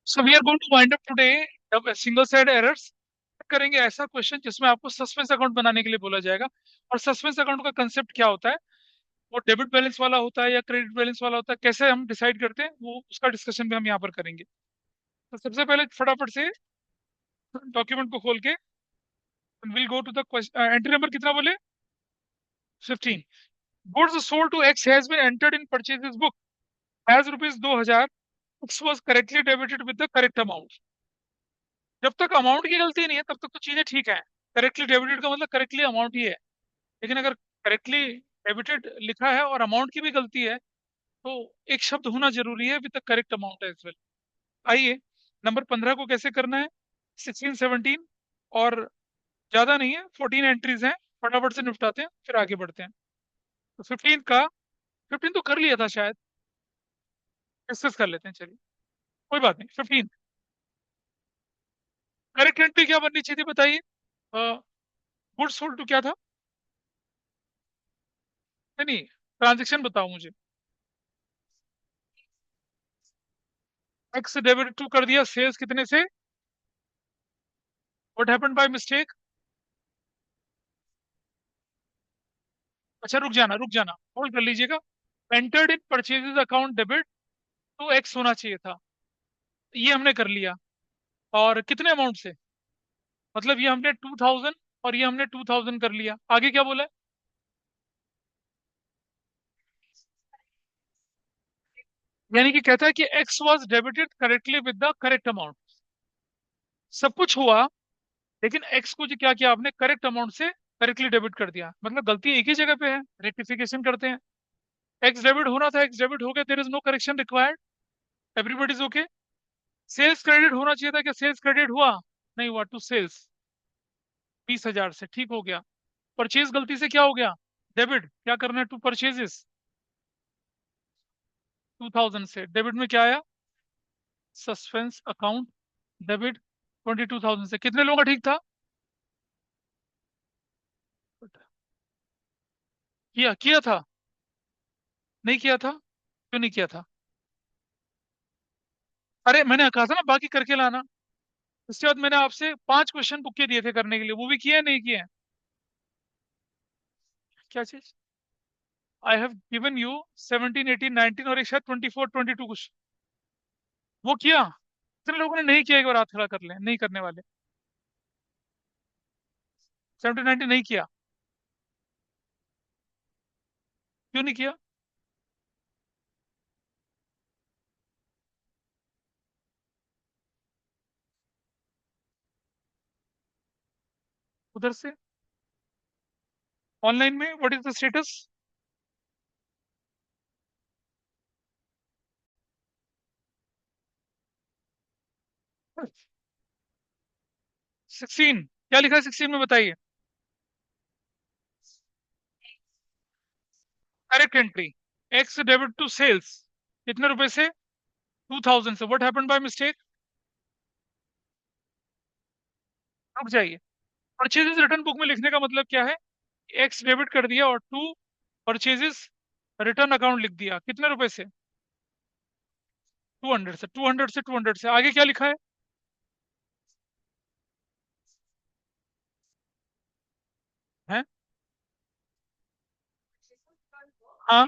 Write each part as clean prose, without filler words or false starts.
So we are going to wind up today single side errors करेंगे। ऐसा question जिसमें आपको सस्पेंस अकाउंट बनाने के लिए बोला जाएगा। और सस्पेंस अकाउंट का कंसेप्ट क्या होता है, वो डेबिट बैलेंस वाला होता है या क्रेडिट बैलेंस वाला होता है, कैसे हम डिसाइड करते हैं, वो उसका डिस्कशन भी हम यहाँ पर करेंगे। तो सबसे पहले फटाफट से डॉक्यूमेंट को खोल के will go to the question. Entry number कितना बोले? 15। Goods sold to X has been entered in purchases book as rupees 2000। X was correctly debited with the correct amount. जब तक अमाउंट की गलती नहीं है तब तक तो चीजें ठीक है। करेक्टली डेबिटेड का मतलब करेक्टली अमाउंट ही है। लेकिन अगर करेक्टली डेबिटेड लिखा है और अमाउंट की भी गलती है तो एक शब्द होना जरूरी है with the correct amount as well. आइए, नंबर 15 को कैसे करना है। 16 17 और ज्यादा नहीं है, 14 एंट्रीज हैं। फटाफट से निपटाते हैं फिर आगे बढ़ते हैं। तो 15 का 15 तो कर लिया था शायद, डिस्कस कर लेते हैं चलिए। कोई बात नहीं। 15 करेक्ट एंट्री क्या बननी चाहिए थी बताइए। गुड सोल्ड टू क्या था? नहीं नहीं, ट्रांजेक्शन बताओ मुझे। एक्स डेबिट टू कर दिया, सेल्स कितने से? What happened by mistake? अच्छा रुक जाना, होल्ड कर लीजिएगा। Entered in purchases account debit तो एक्स होना चाहिए था, ये हमने कर लिया। और कितने अमाउंट से? मतलब ये हमने 2000 और ये हमने 2000 कर लिया। आगे क्या बोला है? यानी कि कहता है कि x was debited correctly with the correct amount. सब कुछ हुआ, लेकिन एक्स को जो क्या किया आपने, करेक्ट अमाउंट से करेक्टली डेबिट कर दिया। मतलब गलती एक ही जगह पे है, रेक्टिफिकेशन करते हैं। एक्स डेबिट होना था, एक्स डेबिट हो गया, there is no correction required, everybody is okay. Sales credit होना चाहिए था, क्या सेल्स क्रेडिट हुआ? नहीं हुआ, टू सेल्स 20,000 से, ठीक हो गया। परचेज गलती से क्या हो गया? डेबिट, क्या करना है, टू परचेजेस 2000 से। डेबिट में क्या आया? सस्पेंस अकाउंट डेबिट 22,000 से। कितने लोगों का ठीक था? किया था? नहीं किया था? क्यों नहीं किया था? अरे मैंने कहा था ना बाकी करके लाना। उसके बाद मैंने आपसे 5 क्वेश्चन बुक के दिए थे करने के लिए, वो भी किए हैं नहीं किए हैं? क्या चीज? आई हैव गिवन यू 17 18 19 और एक शायद 24 22 कुछ, वो किया। कितने लोगों ने नहीं किया, एक बार हाथ खड़ा कर ले नहीं करने वाले। 17 19 नहीं किया? क्यों नहीं किया? उधर से ऑनलाइन में व्हाट इज द स्टेटस? 16 क्या लिखा है 16 में बताइए। Correct entry, X debit to sales कितने रुपए से? 2000 से। What happened by mistake? रुक जाइए। परचेजेस रिटर्न बुक में लिखने का मतलब क्या है? एक्स डेबिट कर दिया और टू परचेजेस रिटर्न अकाउंट लिख दिया। कितने रुपए से? 200 से। 200 से 200 से आगे क्या लिखा है? हैं? हाँ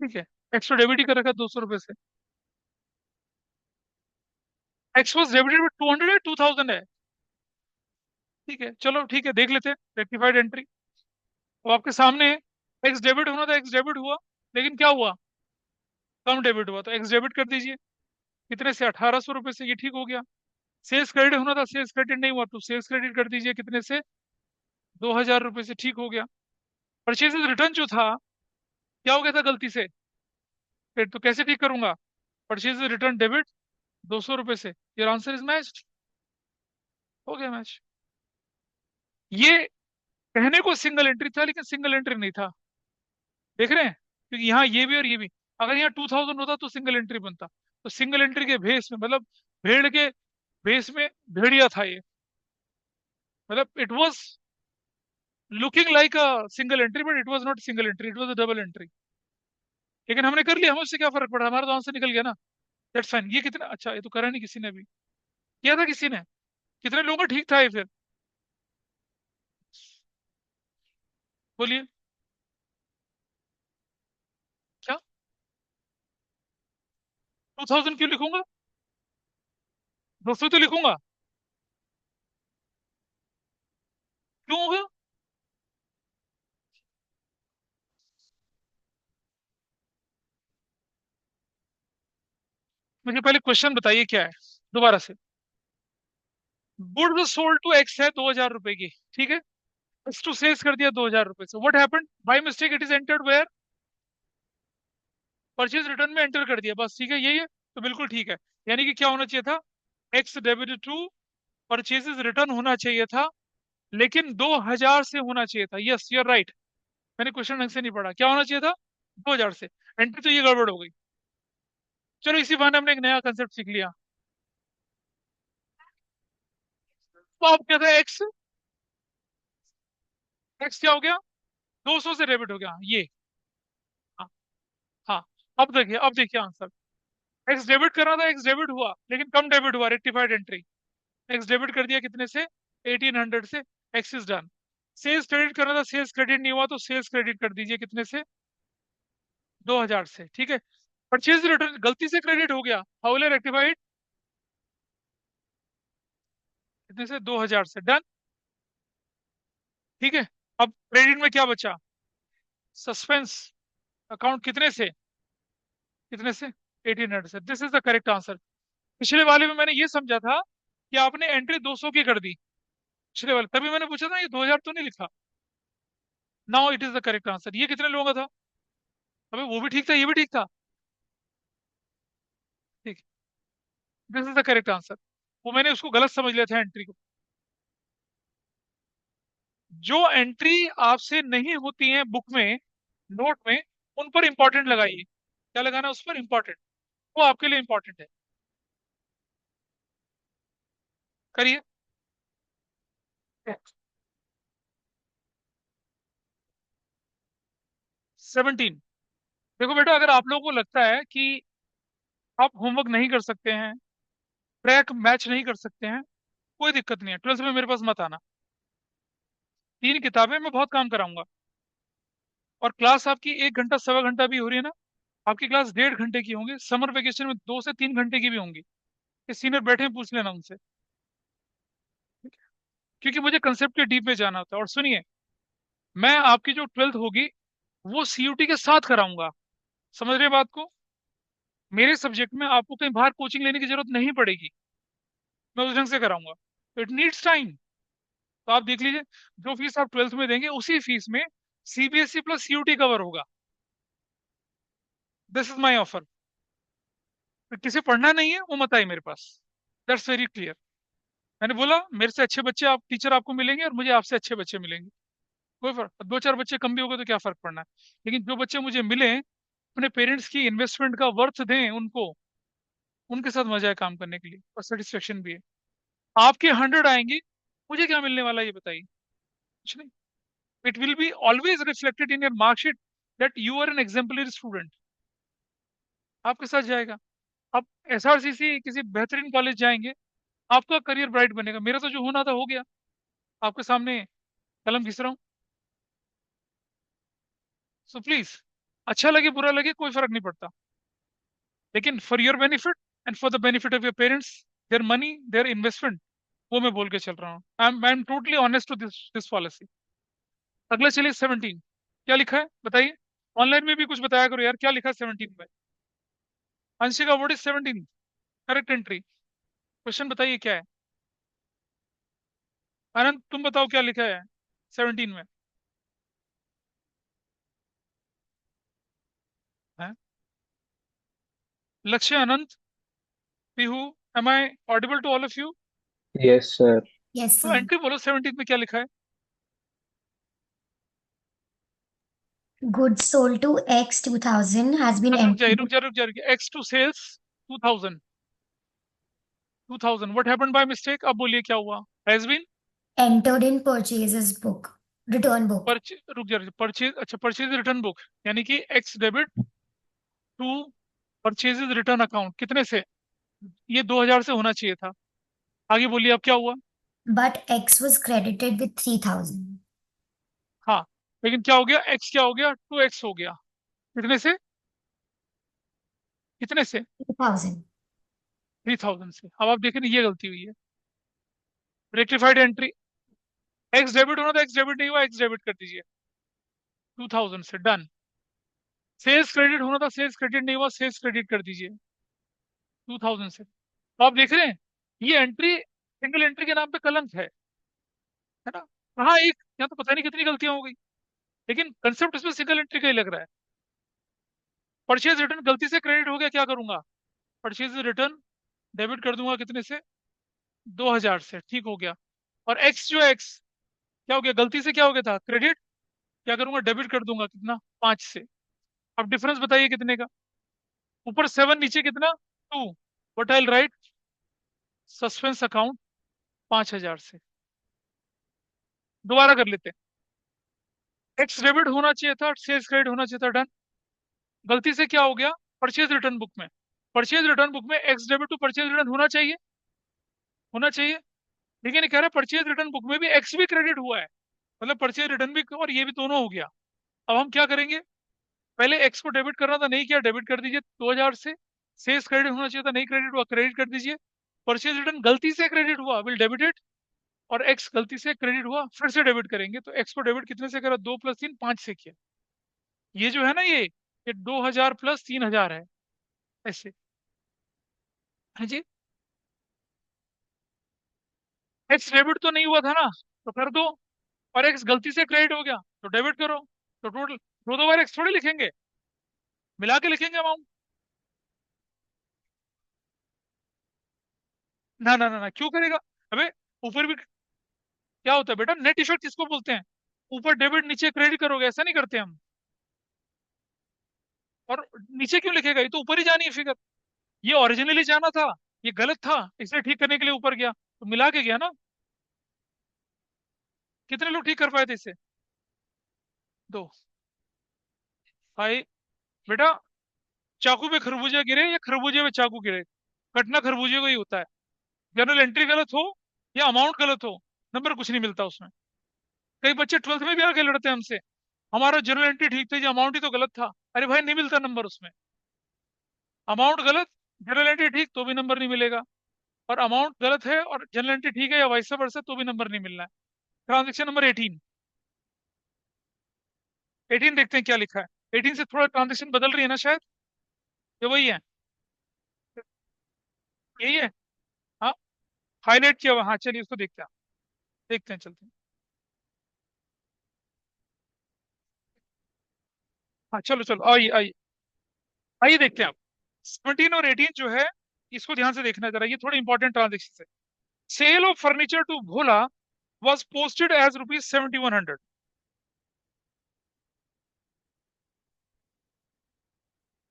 ठीक है, एक्स तो डेबिट ही कर रखा 200 रुपए से। एक्स वॉज डेबिटेड विद 200 है, 2000 है। ठीक है चलो, ठीक है देख लेते हैं रेक्टिफाइड एंट्री। तो आपके सामने एक्स डेबिट होना था, एक्स डेबिट हुआ, लेकिन क्या हुआ, कम डेबिट हुआ। तो एक्स डेबिट कर दीजिए। कितने से? 1800 रुपए से, ये ठीक हो गया। सेल्स क्रेडिट होना था, सेल्स क्रेडिट नहीं हुआ, तो सेल्स क्रेडिट कर दीजिए। कितने से? 2000 रुपए से, ठीक हो गया। परचेजेस रिटर्न जो था, क्या हो गया था गलती से? फिर तो कैसे ठीक करूंगा? परचेजेस रिटर्न डेबिट 200 रुपए से। Your answer is match. हो गया मैच। ये कहने को सिंगल एंट्री था, लेकिन सिंगल एंट्री नहीं था। देख रहे हैं, क्योंकि यहाँ ये भी और ये भी। अगर यहाँ 2000 होता तो सिंगल एंट्री बनता। तो सिंगल एंट्री के भेस में, मतलब भेड़ के भेस में भेड़िया था ये। मतलब it was looking like a single entry, but it was not single entry, it was a double entry. लेकिन हमने कर लिया, हमें उससे क्या फर्क पड़ा, हमारा तो आंसर निकल गया ना। That's fine. ये कितना, अच्छा ये तो करा नहीं किसी ने भी, किया था किसी ने? कितने लोगों का ठीक था ये फिर? बोलिए। क्या? 2000 क्यों लिखूंगा? 200 तो लिखूंगा। क्यों होगा? मुझे पहले क्वेश्चन बताइए क्या है, दोबारा से। गुड्स सोल्ड टू एक्स है 2000 रुपए की, ठीक है। एक्स टू सेल्स कर दिया 2000 रुपए से, what happened by mistake, it is entered where, purchase return में एंटर कर दिया, बस ठीक है, यही है। तो बिल्कुल ठीक है। यानी कि क्या होना चाहिए था, X debit to purchases return होना चाहिए था, लेकिन 2000 से होना चाहिए था। Yes you are right. मैंने क्वेश्चन ढंग से नहीं पढ़ा, क्या होना चाहिए था? 2000 से। एंट्री तो ये गड़बड़ हो गई। चलो इसी बहाने हमने एक नया कंसेप्ट सीख लिया। तो अब क्या था, एक्स, एक्स क्या हो गया, 200 से डेबिट हो गया ये। हाँ। हाँ। अब देखिए आंसर। एक्स डेबिट कर रहा था, एक्स डेबिट हुआ, लेकिन कम डेबिट हुआ, रेक्टिफाइड एंट्री। एक्स डेबिट कर दिया कितने से, 1800 से। X is done. Sales credit करना था, सेल्स क्रेडिट नहीं हुआ, तो सेल्स क्रेडिट कर दीजिए कितने से, 2000 से, ठीक है। परचेज रिटर्न गलती से क्रेडिट हो गया, हाउ विल आई रेक्टिफाइड, कितने से, 2000 से, डन। ठीक है। अब क्रेडिट में क्या बचा, सस्पेंस अकाउंट कितने से, कितने से, 1800 से। This is the correct answer. पिछले वाले में मैंने ये समझा था कि आपने एंट्री 200 की कर दी, पिछले वाले, तभी मैंने पूछा था ये 2000 तो नहीं लिखा। Now it is the correct answer. ये कितने लोगों का था? अबे वो भी ठीक था, ये भी ठीक था। ठीक। This is the correct answer. वो मैंने उसको गलत समझ लिया था एंट्री को। जो एंट्री आपसे नहीं होती है बुक में, नोट में, उन पर इंपॉर्टेंट लगाइए। क्या लगाना है उस पर, इंपॉर्टेंट। वो आपके लिए इंपॉर्टेंट है। करिए। 17। देखो बेटा, अगर आप लोगों को लगता है कि आप होमवर्क नहीं कर सकते हैं, ट्रैक मैच नहीं कर सकते हैं, कोई दिक्कत नहीं है, 12th में मेरे पास मत आना। 3 किताबें मैं बहुत काम कराऊंगा। और क्लास आपकी 1 घंटा सवा घंटा भी हो रही है ना, आपकी क्लास 1.5 घंटे की होंगी, समर वेकेशन में 2 से 3 घंटे की भी होंगी। ये सीनियर बैठे हैं, पूछ लेना उनसे। क्योंकि मुझे कंसेप्ट के डीप में जाना होता है। और सुनिए, मैं आपकी जो 12th होगी वो सीयूटी के साथ कराऊंगा, समझ रहे हैं बात को। मेरे सब्जेक्ट में आपको कहीं बाहर कोचिंग लेने की जरूरत नहीं पड़ेगी, मैं उस ढंग से कराऊंगा। तो इट नीड्स टाइम। तो आप देख लीजिए, जो फीस आप 12th में देंगे उसी फीस में सीबीएसई प्लस सीयूटी कवर होगा। This is my offer. किसे पढ़ना नहीं है वो मत आए मेरे पास, दैट्स वेरी क्लियर। मैंने बोला मेरे से अच्छे बच्चे आप टीचर आपको मिलेंगे, और मुझे आपसे अच्छे बच्चे मिलेंगे। कोई फर्क, 2-4 बच्चे कम भी हो गए तो क्या फर्क पड़ना है। लेकिन जो बच्चे मुझे मिले, अपने पेरेंट्स की इन्वेस्टमेंट का वर्थ दें उनको, उनके साथ मजा है काम करने के लिए, और सेटिस्फेक्शन भी है। आपके 100 आएंगे, मुझे क्या मिलने वाला है ये बताइए, कुछ नहीं। It will be always reflected in your marksheet that you are an exemplary student. आपके साथ जाएगा। आप एसआरसीसी किसी बेहतरीन कॉलेज जाएंगे, आपका करियर ब्राइट बनेगा। मेरा तो जो होना था हो गया, आपके सामने कलम घिस रहा हूँ। सो प्लीज, अच्छा लगे बुरा लगे कोई फर्क नहीं पड़ता, लेकिन for your benefit and for the benefit of your parents, their money, their investment, वो मैं बोल के चल रहा हूँ। I am totally honest to this this policy. अगला चलिए 17। क्या लिखा है बताइए। ऑनलाइन में भी कुछ बताया करो यार, क्या लिखा है 17 में। Anshika, what is 17, correct entry, question बताइए क्या है। आनंद तुम बताओ क्या लिखा है 17 में। है? Lakshya, Anant, Pihu, am I audible to all of you? Yes sir. Yes, तो sir. एंट्री बोलो 17 में क्या लिखा है। Goods sold to X 2000 has been रुक जाइए, entered. रुक जाइए, X to sales 2000, 2000 what happened by mistake, अब बोलिए क्या हुआ। Has been Entered in purchases book, return book. रुक जाइए, परचेज, अच्छा परचेज रिटर्न बुक, यानी कि X debit to purchases return account कितने से? ये 2000 से होना चाहिए था। आगे बोलिए अब क्या हुआ। But X was credited with 3000. हाँ, लेकिन क्या हो गया, एक्स क्या हो गया, 2x हो गया। कितने से? कितने से? 3000. 3000 से। अब आप देखें ये गलती हुई है। रेक्टिफाइड एंट्री, एक्स डेबिट होना था, एक्स डेबिट नहीं हुआ, एक्स डेबिट कर दीजिए 2000 से, डन। सेल्स क्रेडिट होना था, सेल्स क्रेडिट नहीं हुआ, सेल्स क्रेडिट कर दीजिए 2000 से। तो आप देख रहे हैं ये एंट्री सिंगल एंट्री के नाम पे कलंक है ना। हाँ, एक यहाँ तो पता नहीं कितनी गलतियां हो गई, लेकिन कंसेप्ट इसमें सिंगल एंट्री का ही लग रहा है। परचेज रिटर्न गलती से क्रेडिट हो गया, क्या करूंगा? परचेज रिटर्न डेबिट कर दूंगा कितने से? 2000 से, ठीक हो गया। और एक्स जो है, एक्स क्या हो गया, गलती से क्या हो गया था, क्रेडिट। क्या करूंगा, डेबिट कर दूंगा कितना, 5 से। अब डिफरेंस बताइए कितने का। ऊपर 7, नीचे कितना, 2। What I right, suspense account 5000 से। दोबारा कर लेते हैं। एक्स डेबिट होना चाहिए था, सेल्स क्रेडिट होना चाहिए था, डन। गलती से क्या हो गया, परचेज रिटर्न बुक में, परचेज रिटर्न बुक में X debit to purchase return होना चाहिए, होना चाहिए। लेकिन ये कह रहा है परचेज रिटर्न बुक में भी एक्स भी क्रेडिट हुआ है, मतलब परचेज रिटर्न भी और ये भी दोनों हो गया। अब हम क्या करेंगे, पहले एक्स को डेबिट करना था, नहीं किया, डेबिट कर दीजिए 2000 से। सेल्स क्रेडिट होना चाहिए था, नहीं क्रेडिट हुआ, क्रेडिट कर दीजिए। परचेज रिटर्न गलती से क्रेडिट हुआ, विल डेबिट इट। और एक्स गलती से क्रेडिट हुआ, फिर से डेबिट करेंगे। तो एक्स को डेबिट कितने से करा, 2 + 3 5 से किया। ये जो है ना, ये 2000 + 3000 है, ऐसे है जी। एक्स डेबिट तो नहीं हुआ था ना, तो कर दो। और एक्स गलती से क्रेडिट हो गया तो डेबिट करो। तो टोटल दो दो बार एक्स थोड़ी लिखेंगे, मिला के लिखेंगे अमाउंट। ना ना ना ना, क्यों करेगा? अबे, ऊपर भी क्या होता है बेटा, नेट इफेक्ट किसको बोलते हैं? ऊपर डेबिट नीचे क्रेडिट करोगे, ऐसा नहीं करते हम। और नीचे क्यों लिखेगा, ये तो ऊपर ही जानी है फिगर। ये ओरिजिनली जाना था, ये गलत था, इसे ठीक करने के लिए ऊपर गया, तो मिला के गया ना। कितने लोग ठीक कर पाए थे इसे? दो भाई। बेटा, चाकू पे खरबूजा गिरे या खरबूजे पे चाकू गिरे, कटना खरबूजे को ही होता है। जर्नल एंट्री गलत हो या अमाउंट गलत हो, नंबर कुछ नहीं मिलता उसमें। कई बच्चे 12th में भी आके लड़ते हैं हमसे, हमारा जर्नल एंट्री ठीक थी, अमाउंट ही तो गलत था। अरे भाई, नहीं मिलता नंबर उसमें। अमाउंट गलत, जर्नल एंट्री ठीक, तो भी नंबर नहीं मिलेगा। और अमाउंट गलत है और जर्नल एंट्री ठीक है या वाइस वर्सा, तो भी नंबर नहीं मिलना है। Transaction number 18। 18 देखते हैं क्या लिखा है। 18 से थोड़ा ट्रांजेक्शन बदल रही है ना शायद, ये वही है, यही है। हाँ, हाईलाइट किया हुआ, हाँ चलिए उसको देखते हैं, देखते हैं, चलते हैं। हाँ चलो चलो, आइए आइए, आइए देखते हैं आप। 17 और 18 जो है, इसको ध्यान से देखना जरा, ये थोड़ी इंपॉर्टेंट ट्रांजेक्शन है। Sale of furniture to Bhola was posted as ₹7100।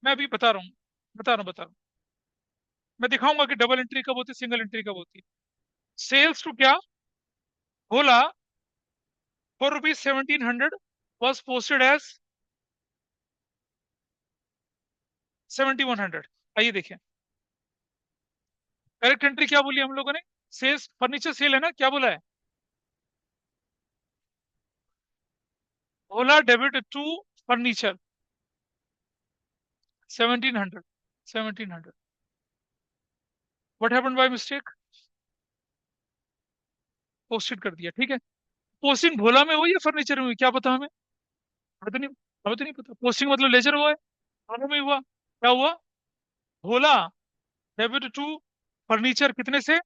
मैं अभी बता रहा हूँ, बता रहा हूँ। मैं दिखाऊंगा कि डबल एंट्री कब होती है, सिंगल एंट्री कब होती है। सेल्स टू क्या, भोला, फॉर ₹1700 वॉज पोस्टेड एज 7100। आइए देखें, करेक्ट एंट्री क्या बोली हम लोगों ने, सेल्स फर्नीचर सेल है ना, क्या बोला है, Bhola debit to furniture 1700, 1700। What happened by mistake, posted कर दिया, ठीक है। पोस्टिंग भोला में हुई या फर्नीचर में हुई, क्या पता हमें, हमें तो नहीं पता। पोस्टिंग मतलब लेजर हुआ है, दोनों में हुआ। क्या हुआ, भोला डेबिट टू फर्नीचर कितने से,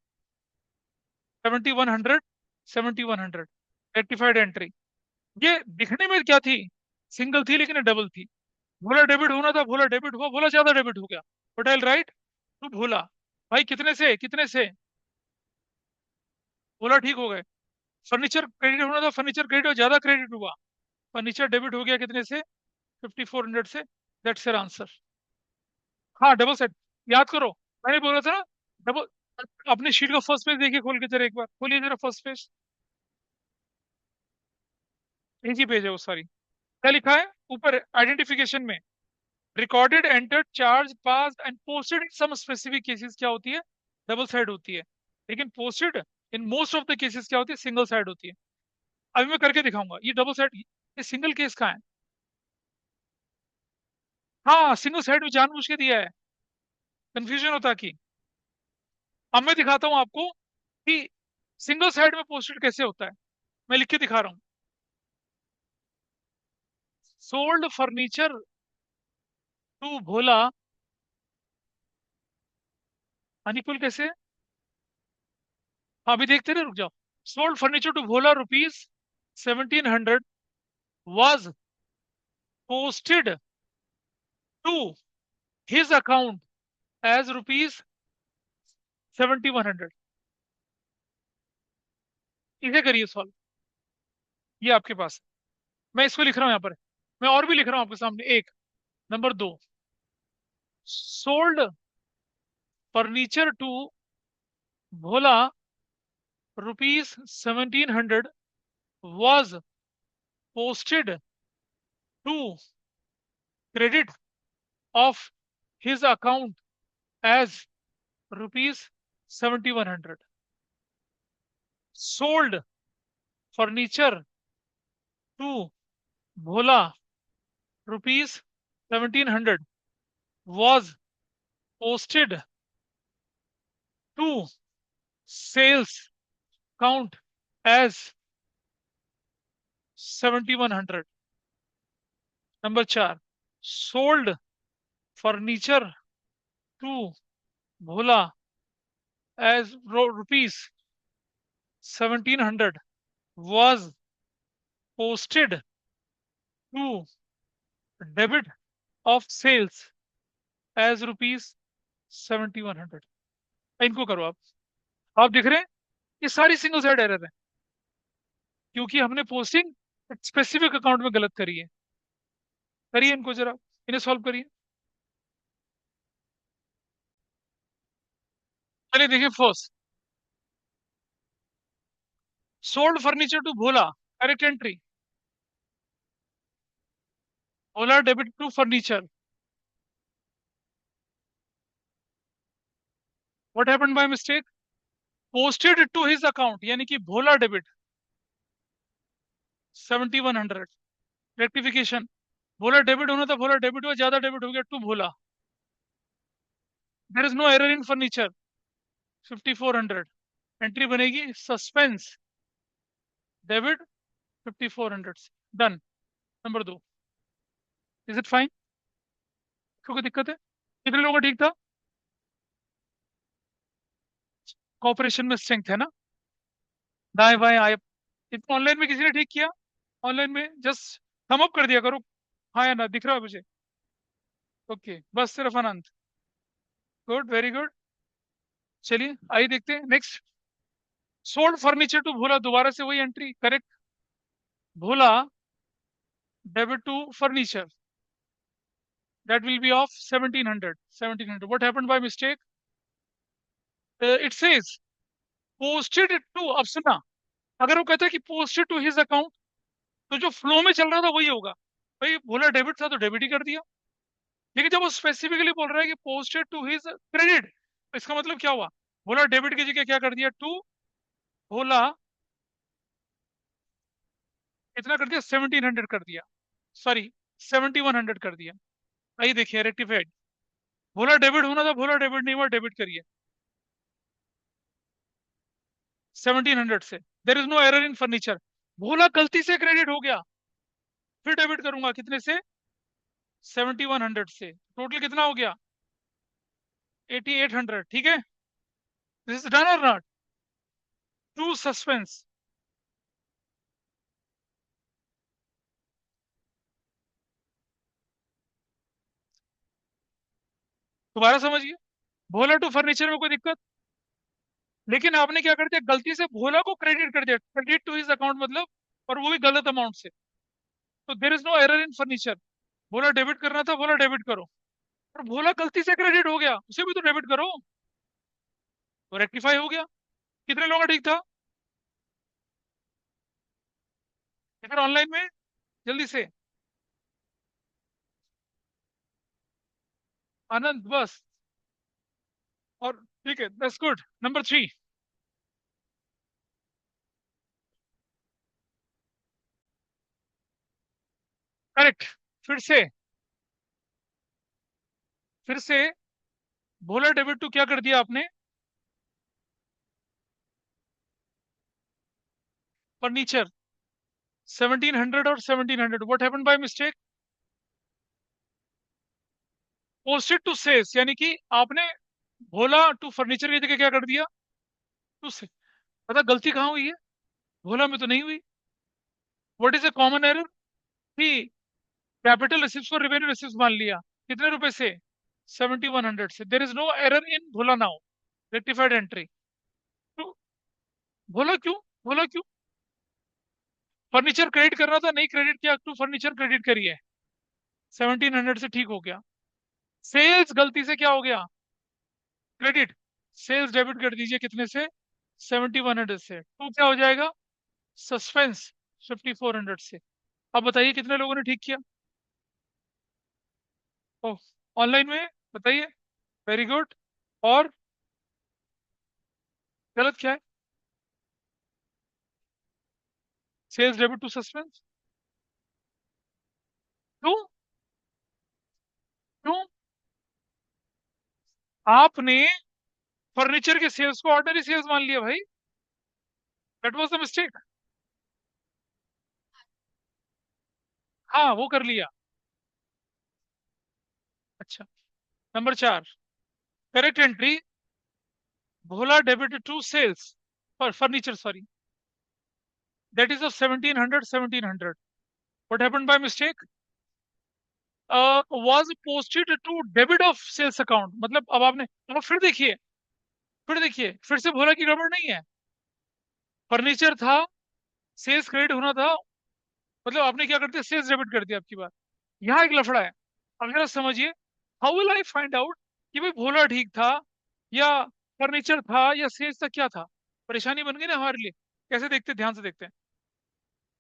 7100, 7100। Rectified entry. ये दिखने में क्या थी, सिंगल थी, लेकिन डबल थी। भोला डेबिट होना था, भोला डेबिट हुआ, भोला ज्यादा डेबिट हो गया। पटेल राइट टू भोला। भाई कितने से कितने से, भोला ठीक हो गए। फर्नीचर क्रेडिट होना था, फर्नीचर क्रेडिट और ज्यादा क्रेडिट हुआ, फर्नीचर डेबिट हो गया कितने से, 5400 से। That's your answer. हाँ, डबल सेट, याद करो, मैंने बोला था ना, डबल। अपने शीट का फर्स्ट पेज देखिए खोल के जरा, एक बार खोलिए जरा फर्स्ट पेज। एक ही पेज है वो, सॉरी। क्या लिखा है ऊपर आइडेंटिफिकेशन में, recorded, entered, charge, pass and posted in some specific cases क्या होती है, डबल साइड होती है। लेकिन posted in most of the cases क्या होती है, सिंगल साइड होती है। अभी मैं करके दिखाऊंगा ये डबल साइड, ये सिंगल केस का है। हाँ, सिंगल साइड में जानबूझ के दिया है, कंफ्यूजन होता कि। अब मैं दिखाता हूं आपको कि सिंगल साइड में पोस्टेड कैसे होता है। मैं लिख के दिखा रहा हूँ। Sold furniture to Bhola, Anikul कैसे। हाँ, अभी देखते रहे, रुक जाओ। Sold furniture to Bhola rupees 1700 was posted to his account as rupees 7100। इसे करिए सॉल्व, ये आपके पास। मैं इसको लिख रहा हूं यहाँ पर, मैं और भी लिख रहा हूं आपके सामने। एक, नंबर दो, sold furniture to Bhola rupees 1700 was posted to credit of his account as rupees 7100। sold furniture to Bhola rupees 1700 was posted to sales count as 7100। Number 4, sold furniture to Bhola as rupees 1700 was posted to debit of sales as rupees 7100। इनको करो आप देख रहे हैं ये सारी single side error है, क्योंकि हमने पोस्टिंग स्पेसिफिक अकाउंट में गलत करी है। करिए इनको जरा, इन्हें सॉल्व करिए। चलिए देखिए, first, sold furniture to Bhola, correct entry. Bhola debit to furniture, what happened by mistake, posted to his account, यानी कि Bhola debit 7100। Rectification, Bhola debit होना था, भोला डेबिट हुआ, ज्यादा डेबिट हो गया to Bhola. There is no error in furniture, 5400। Entry बनेगी सस्पेंस डेबिट 5400। डन। नंबर दो, इज इट फाइन, कोई दिक्कत है, कितने लोगों का ठीक था। कॉपरेशन में स्ट्रेंथ है ना, दाएं बाएं आए। इतना ऑनलाइन में किसी ने ठीक किया, ऑनलाइन में जस्ट थम अप कर दिया करो, हाँ या ना, दिख रहा है मुझे। ओके, बस सिर्फ अनंत। Good, very good. चलिए आइए देखते हैं next. Sold furniture to Bhola, दोबारा से वही entry, correct. Bhola debit to furniture, that will be of 1700। 1700, what happened by mistake, it says posted to, अब सुना, अगर वो कहता है कि पोस्टेड टू हिज अकाउंट, तो जो फ्लो में चल रहा था वही होगा। भाई भोला डेबिट था तो डेबिट ही कर दिया। लेकिन जब वो स्पेसिफिकली बोल रहा है कि पोस्टेड टू हिज क्रेडिट, इसका मतलब क्या हुआ, भोला डेबिट की जगह क्या कर दिया, टू भोला इतना कर दिया, 1700 कर दिया, सॉरी 7100 कर दिया। आइए देखिए रेक्टिफाइड, भोला डेबिट होना था, भोला डेबिट नहीं हुआ, डेबिट करिए 1700 से। There is no error in furniture, Bhola गलती से क्रेडिट हो गया, फिर डेबिट करूंगा कितने से, 7100 से। टोटल कितना हो गया, 8800। ठीक है, दिस इज डन और नॉट, टू सस्पेंस। दोबारा समझिए, भोला टू फर्नीचर में कोई दिक्कत, लेकिन आपने क्या कर दिया, गलती से भोला को क्रेडिट कर दिया, क्रेडिट टू हिज अकाउंट मतलब, और वो भी गलत अमाउंट से। तो there is no error in furniture, Bhola debit करना था, भोला डेबिट करो, और भोला गलती से क्रेडिट हो गया, उसे भी तो डेबिट करो, तो रेक्टिफाई हो गया। कितने लोगों का ठीक था, इधर ऑनलाइन में, जल्दी से। आनंद बस। और ठीक है, दैट्स गुड। नंबर 3। करेक्ट। फिर से, फिर से भोला डेबिट टू क्या कर दिया आपने? फर्नीचर। 1700 और 1700, what happened by mistake? Posted to sales, यानी कि आपने भोला टू फर्नीचर की जगह क्या कर दिया? टू से। पता गलती कहाँ हुई है? भोला में तो नहीं हुई। What is a common error? कि कैपिटल रिसिप्ट को रेवेन्यू रिसिप्ट मान लिया। कितने रुपए से? 7100 से। There is no error in Bhola now. Rectified entry. तो भोला क्यों? भोला क्यों? फर्नीचर क्रेडिट करना था, नहीं क्रेडिट किया, टू फर्नीचर क्रेडिट करिए। 1700 से ठीक हो गया। सेल्स गलती से क्या हो गया? क्रेडिट। सेल्स डेबिट कर दीजिए, कितने से? 7100 से। तो क्या हो जाएगा? सस्पेंस। 5400 से। अब बताइए कितने लोगों ने ठीक किया? ओ, ऑनलाइन में बताइए। Very good. और गलत क्या है? Sales debit to suspense. क्यों? क्यों? आपने फर्नीचर के सेल्स को ऑर्डनरी सेल्स मान लिया भाई। That was the mistake. हाँ, वो कर लिया। अच्छा। Number 4। Correct entry. Bhola debit to sales for furniture, sorry, that is of 1700 1700। What happened by mistake? Was posted to debit of sales account, मतलब अब आपने, अब फिर देखिए, फिर देखिए, फिर से भोला की गड़बड़ नहीं है। फर्नीचर था, सेल्स क्रेडिट होना था, मतलब आपने क्या कर दिया? सेल्स डेबिट कर दिया। आपकी बात, यहाँ एक लफड़ा है। अब जरा समझिए। How will I find out कि भाई भोला ठीक था, या फर्नीचर था, या सेल्स था, क्या था? परेशानी बन गई ना हमारे लिए। कैसे देखते हैं? ध्यान से देखते हैं।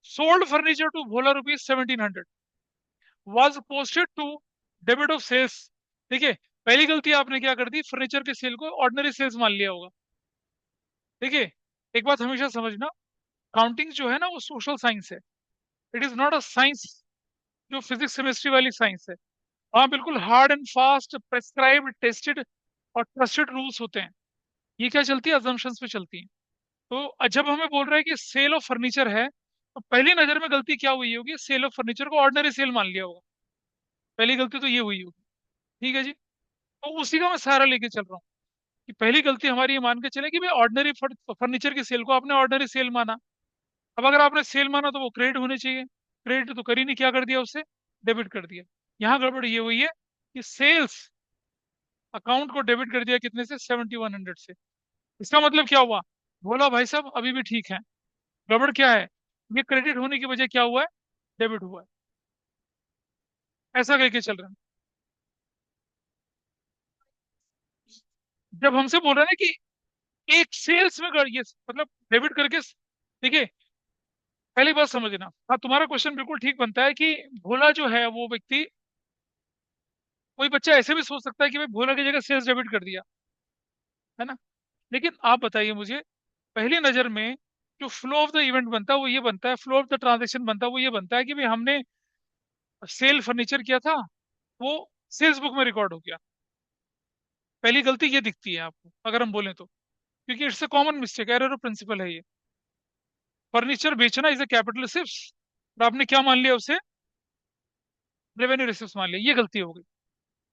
Sold furniture to Bhola rupees 1700, was posted to debit of sales. देखिए, पहली गलती आपने क्या कर दी? फर्नीचर के सेल को ऑर्डिनरी सेल्स मान लिया होगा। देखिए, एक बात हमेशा समझना, काउंटिंग जो है ना, वो सोशल साइंस है। It is not a science जो फिजिक्स केमिस्ट्री वाली साइंस है। वहाँ बिल्कुल hard and fast prescribed, tested और ट्रस्टेड रूल्स होते हैं। ये क्या चलती है? अजम्पशंस पे चलती है। तो जब हमें बोल रहा है कि सेल ऑफ फर्नीचर है, तो पहली नजर में गलती क्या हुई होगी? सेल ऑफ फर्नीचर को ऑर्डिनरी सेल मान लिया होगा। पहली गलती तो ये हुई होगी। ठीक है जी। तो उसी का मैं सहारा लेके चल रहा हूँ कि पहली गलती हमारी ये मान के चले कि भाई ऑर्डिनरी फर्नीचर की सेल को आपने ऑर्डिनरी सेल माना। अब अगर आपने सेल माना तो वो क्रेडिट होने चाहिए। क्रेडिट तो कर ही नहीं, क्या कर दिया? उससे डेबिट कर दिया। यहाँ गड़बड़ ये हुई है कि सेल्स अकाउंट को डेबिट कर दिया, कितने से? 7100 से। इसका मतलब क्या हुआ? बोला भाई साहब अभी भी ठीक है। गड़बड़ क्या है? ये क्रेडिट होने की वजह क्या हुआ है? डेबिट हुआ है। ऐसा करके चल रहे हैं। जब हमसे बोल रहे हैं ना कि एक सेल्स में ये मतलब डेबिट करके, देखिए, पहली बात समझना। हाँ, तुम्हारा क्वेश्चन बिल्कुल ठीक बनता है कि भोला जो है वो व्यक्ति, कोई बच्चा ऐसे भी सोच सकता है कि भाई भोला की जगह सेल्स डेबिट कर दिया, है ना? लेकिन आप बताइए मुझे, पहली नजर में जो फ्लो ऑफ द इवेंट बनता है वो ये बनता है, फ्लो ऑफ द ट्रांजेक्शन बनता है वो ये बनता है कि भाई हमने सेल फर्नीचर किया था, वो सेल्स बुक में रिकॉर्ड हो गया। पहली गलती ये दिखती है आपको, अगर हम बोलें तो, क्योंकि it's a common mistake, error of principle है ये। फर्नीचर बेचना इज अ कैपिटल रिसिप्ट, और आपने क्या मान लिया उसे? रेवेन्यू रिसिप्ट मान लिया। ये गलती हो गई।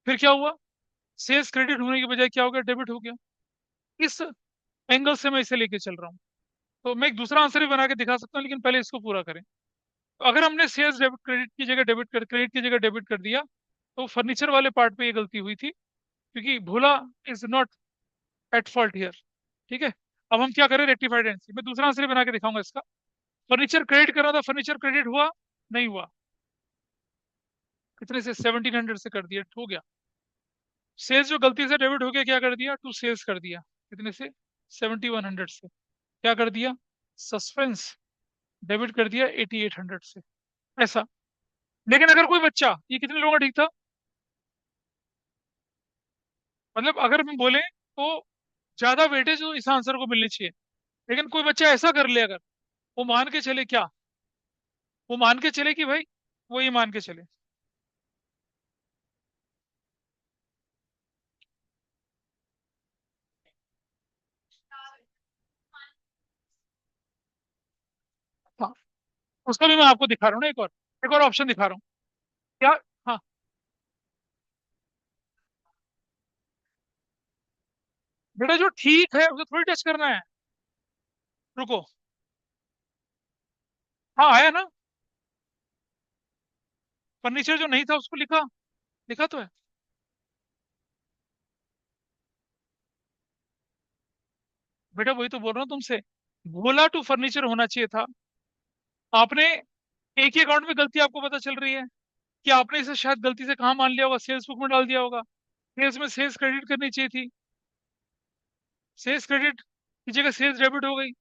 फिर क्या हुआ? सेल्स क्रेडिट होने की बजाय क्या हो गया? डेबिट हो गया। इस एंगल से मैं इसे लेके चल रहा हूँ। तो मैं एक दूसरा आंसर भी बना के दिखा सकता हूँ, लेकिन पहले इसको पूरा करें। तो अगर हमने सेल्स डेबिट क्रेडिट की जगह डेबिट कर, क्रेडिट की जगह डेबिट कर दिया, तो फर्नीचर वाले पार्ट पे ये गलती हुई थी, क्योंकि Bhola is not at fault here. ठीक है। अब हम क्या करें? Rectified entry. मैं दूसरा आंसर भी बना के दिखाऊंगा इसका। फर्नीचर क्रेडिट कर रहा था, फर्नीचर क्रेडिट हुआ? नहीं हुआ। कितने से? 1700 से कर दिया, हो गया। सेल्स जो गलती से डेबिट हो गया, क्या कर दिया? टू सेल्स कर दिया। कितने से? 7100 से। क्या कर दिया? सस्पेंस। डेबिट कर दिया 8800 से। ऐसा। लेकिन अगर कोई बच्चा, ये कितने लोगों का ठीक था? मतलब अगर हम बोले तो ज्यादा वेटेज इस आंसर को मिलनी चाहिए। लेकिन कोई बच्चा ऐसा कर ले अगर, वो मान के चले क्या, वो मान के चले कि भाई, वो ये मान के चले। हाँ, उसका भी मैं आपको दिखा रहा हूँ ना, एक और ऑप्शन दिखा रहा हूँ। क्या? हाँ, बेटा जो ठीक है उसे थोड़ी टच करना है। रुको। हाँ, आया ना। फर्नीचर जो नहीं था उसको लिखा, लिखा तो है। बेटा वही तो बोल रहा हूँ तुमसे, भोला टू फर्नीचर होना चाहिए था। आपने एक ही अकाउंट में गलती आपको पता चल रही है कि आपने इसे शायद गलती से कहाँ मान लिया होगा, सेल्स बुक में डाल दिया होगा। सेल्स में सेल्स क्रेडिट करनी चाहिए थी, सेल्स क्रेडिट की जगह सेल्स डेबिट हो गई।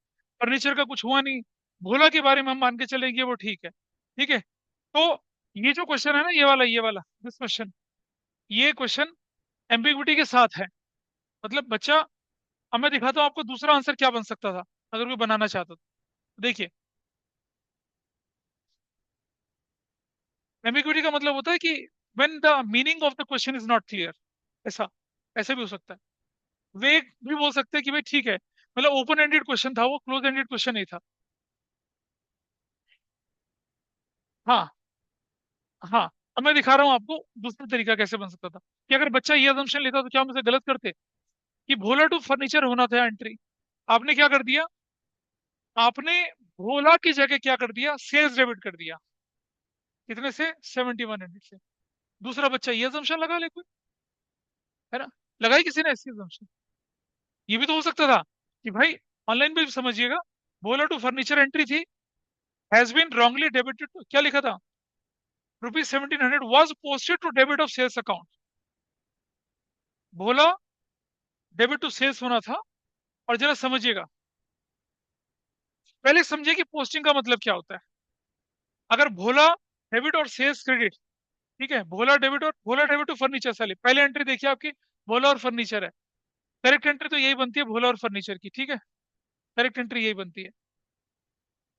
फर्नीचर का कुछ हुआ नहीं। भोला के बारे में हम मान के चलेंगे वो ठीक है, ठीक है। तो ये जो क्वेश्चन है ना, ये वाला दिस क्वेश्चन, ये क्वेश्चन एम्बिग्विटी के साथ है। मतलब बच्चा, अब मैं दिखाता हूँ आपको दूसरा आंसर क्या बन सकता था अगर कोई बनाना चाहता तो। देखिए, एम्बिग्विटी का मतलब होता है कि when the meaning of the question is not clear. ऐसा, ऐसा भी हो सकता है। वेग भी बोल सकते हैं कि भाई ठीक है, मतलब ओपन एंडेड क्वेश्चन था वो, क्लोज एंडेड क्वेश्चन नहीं था। हाँ, हाँ। अब मैं दिखा रहा हूँ आपको दूसरा तरीका कैसे बन सकता था, कि अगर बच्चा ये अजम्पशन लेता तो क्या हम उसे गलत करते, कि भोला टू फर्नीचर होना था एंट्री। आपने क्या कर दिया, आपने भोला की जगह क्या कर दिया, सेल्स डेबिट कर दिया। कितने से, 7100 से। दूसरा बच्चा ये अजम्पशन लगा ले कोई, है ना, लगाई किसी ने ऐसी assumption? ये भी तो हो सकता था कि भाई, ऑनलाइन भी समझिएगा, बोला टू फर्नीचर एंट्री थी, हैज बीन रॉन्गली डेबिटेड, क्या लिखा था, ₹1700 was posted to debit of sales account. Bhola debit to sales होना था। और जरा समझिएगा, पहले समझिए कि पोस्टिंग का मतलब क्या होता है। अगर भोला डेबिट और सेल्स क्रेडिट, ठीक है, भोला डेबिट और भोला डेबिट टू फर्नीचर, साले पहले एंट्री देखिए आपकी, भोला और फर्नीचर है। करेक्ट एंट्री तो यही बनती है, भोला और फर्नीचर की, ठीक है। करेक्ट एंट्री यही बनती है।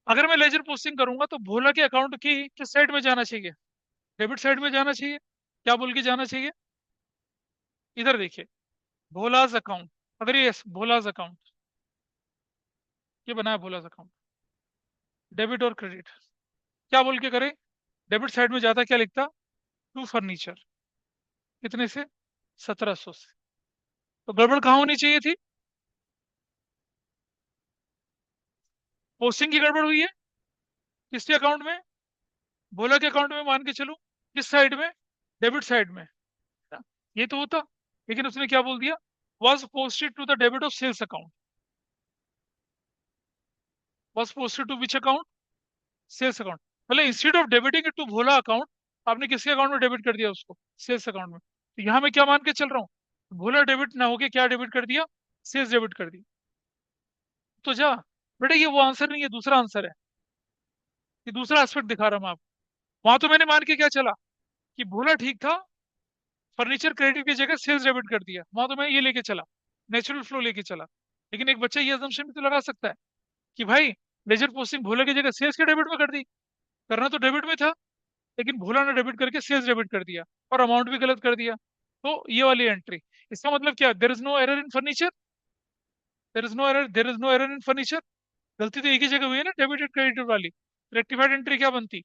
अगर मैं लेजर पोस्टिंग करूंगा तो भोला के अकाउंट की किस साइड में जाना चाहिए, डेबिट साइड में जाना चाहिए। क्या बोल के जाना चाहिए, इधर देखिए, भोलाज अकाउंट। अगर ये भोलाज अकाउंट, ये बना है भोलाज अकाउंट, डेबिट और क्रेडिट, क्या बोल के करे, डेबिट साइड में जाता क्या लिखता, टू फर्नीचर, कितने से, 1700 से। तो गड़बड़ कहाँ होनी चाहिए थी, पोस्टिंग की गड़बड़ हुई है। किसके अकाउंट में, भोला के अकाउंट में मान के चलो। किस साइड में, डेबिट साइड में ना? ये तो होता, लेकिन उसने क्या बोल दिया, was posted to the debit of sales account. Was posted to which account, sales account. मतलब instead of debiting it to Bhola account, आपने किसके अकाउंट में डेबिट कर दिया उसको, सेल्स अकाउंट में। तो यहाँ मैं क्या मान के चल रहा हूँ, भोला डेबिट ना होके क्या डेबिट कर दिया, सेल्स डेबिट कर दी। तो जा, बेटा ये वो आंसर नहीं है, दूसरा आंसर है। ये दूसरा एस्पेक्ट दिखा रहा हूँ मैं आपको। वहां तो मैंने मान के क्या चला कि भोला ठीक था, फर्नीचर क्रेडिट की जगह सेल्स डेबिट कर दिया, वहां तो मैं ये लेके चला, नेचुरल फ्लो लेके चला। लेकिन एक बच्चा ये अजम्पशन भी तो लगा सकता है कि भाई, लेजर पोस्टिंग भोला की जगह सेल्स के डेबिट में कर दी। करना तो डेबिट में था, लेकिन भोला ने डेबिट करके सेल्स डेबिट कर दिया, और अमाउंट भी गलत कर दिया। तो ये वाली एंट्री, इसका मतलब क्या, there is no error in furniture, there is no error in furniture. गलती तो एक ही जगह हुई है ना, डेबिट क्रेडिट वाली। रेक्टिफाइड एंट्री क्या बनती,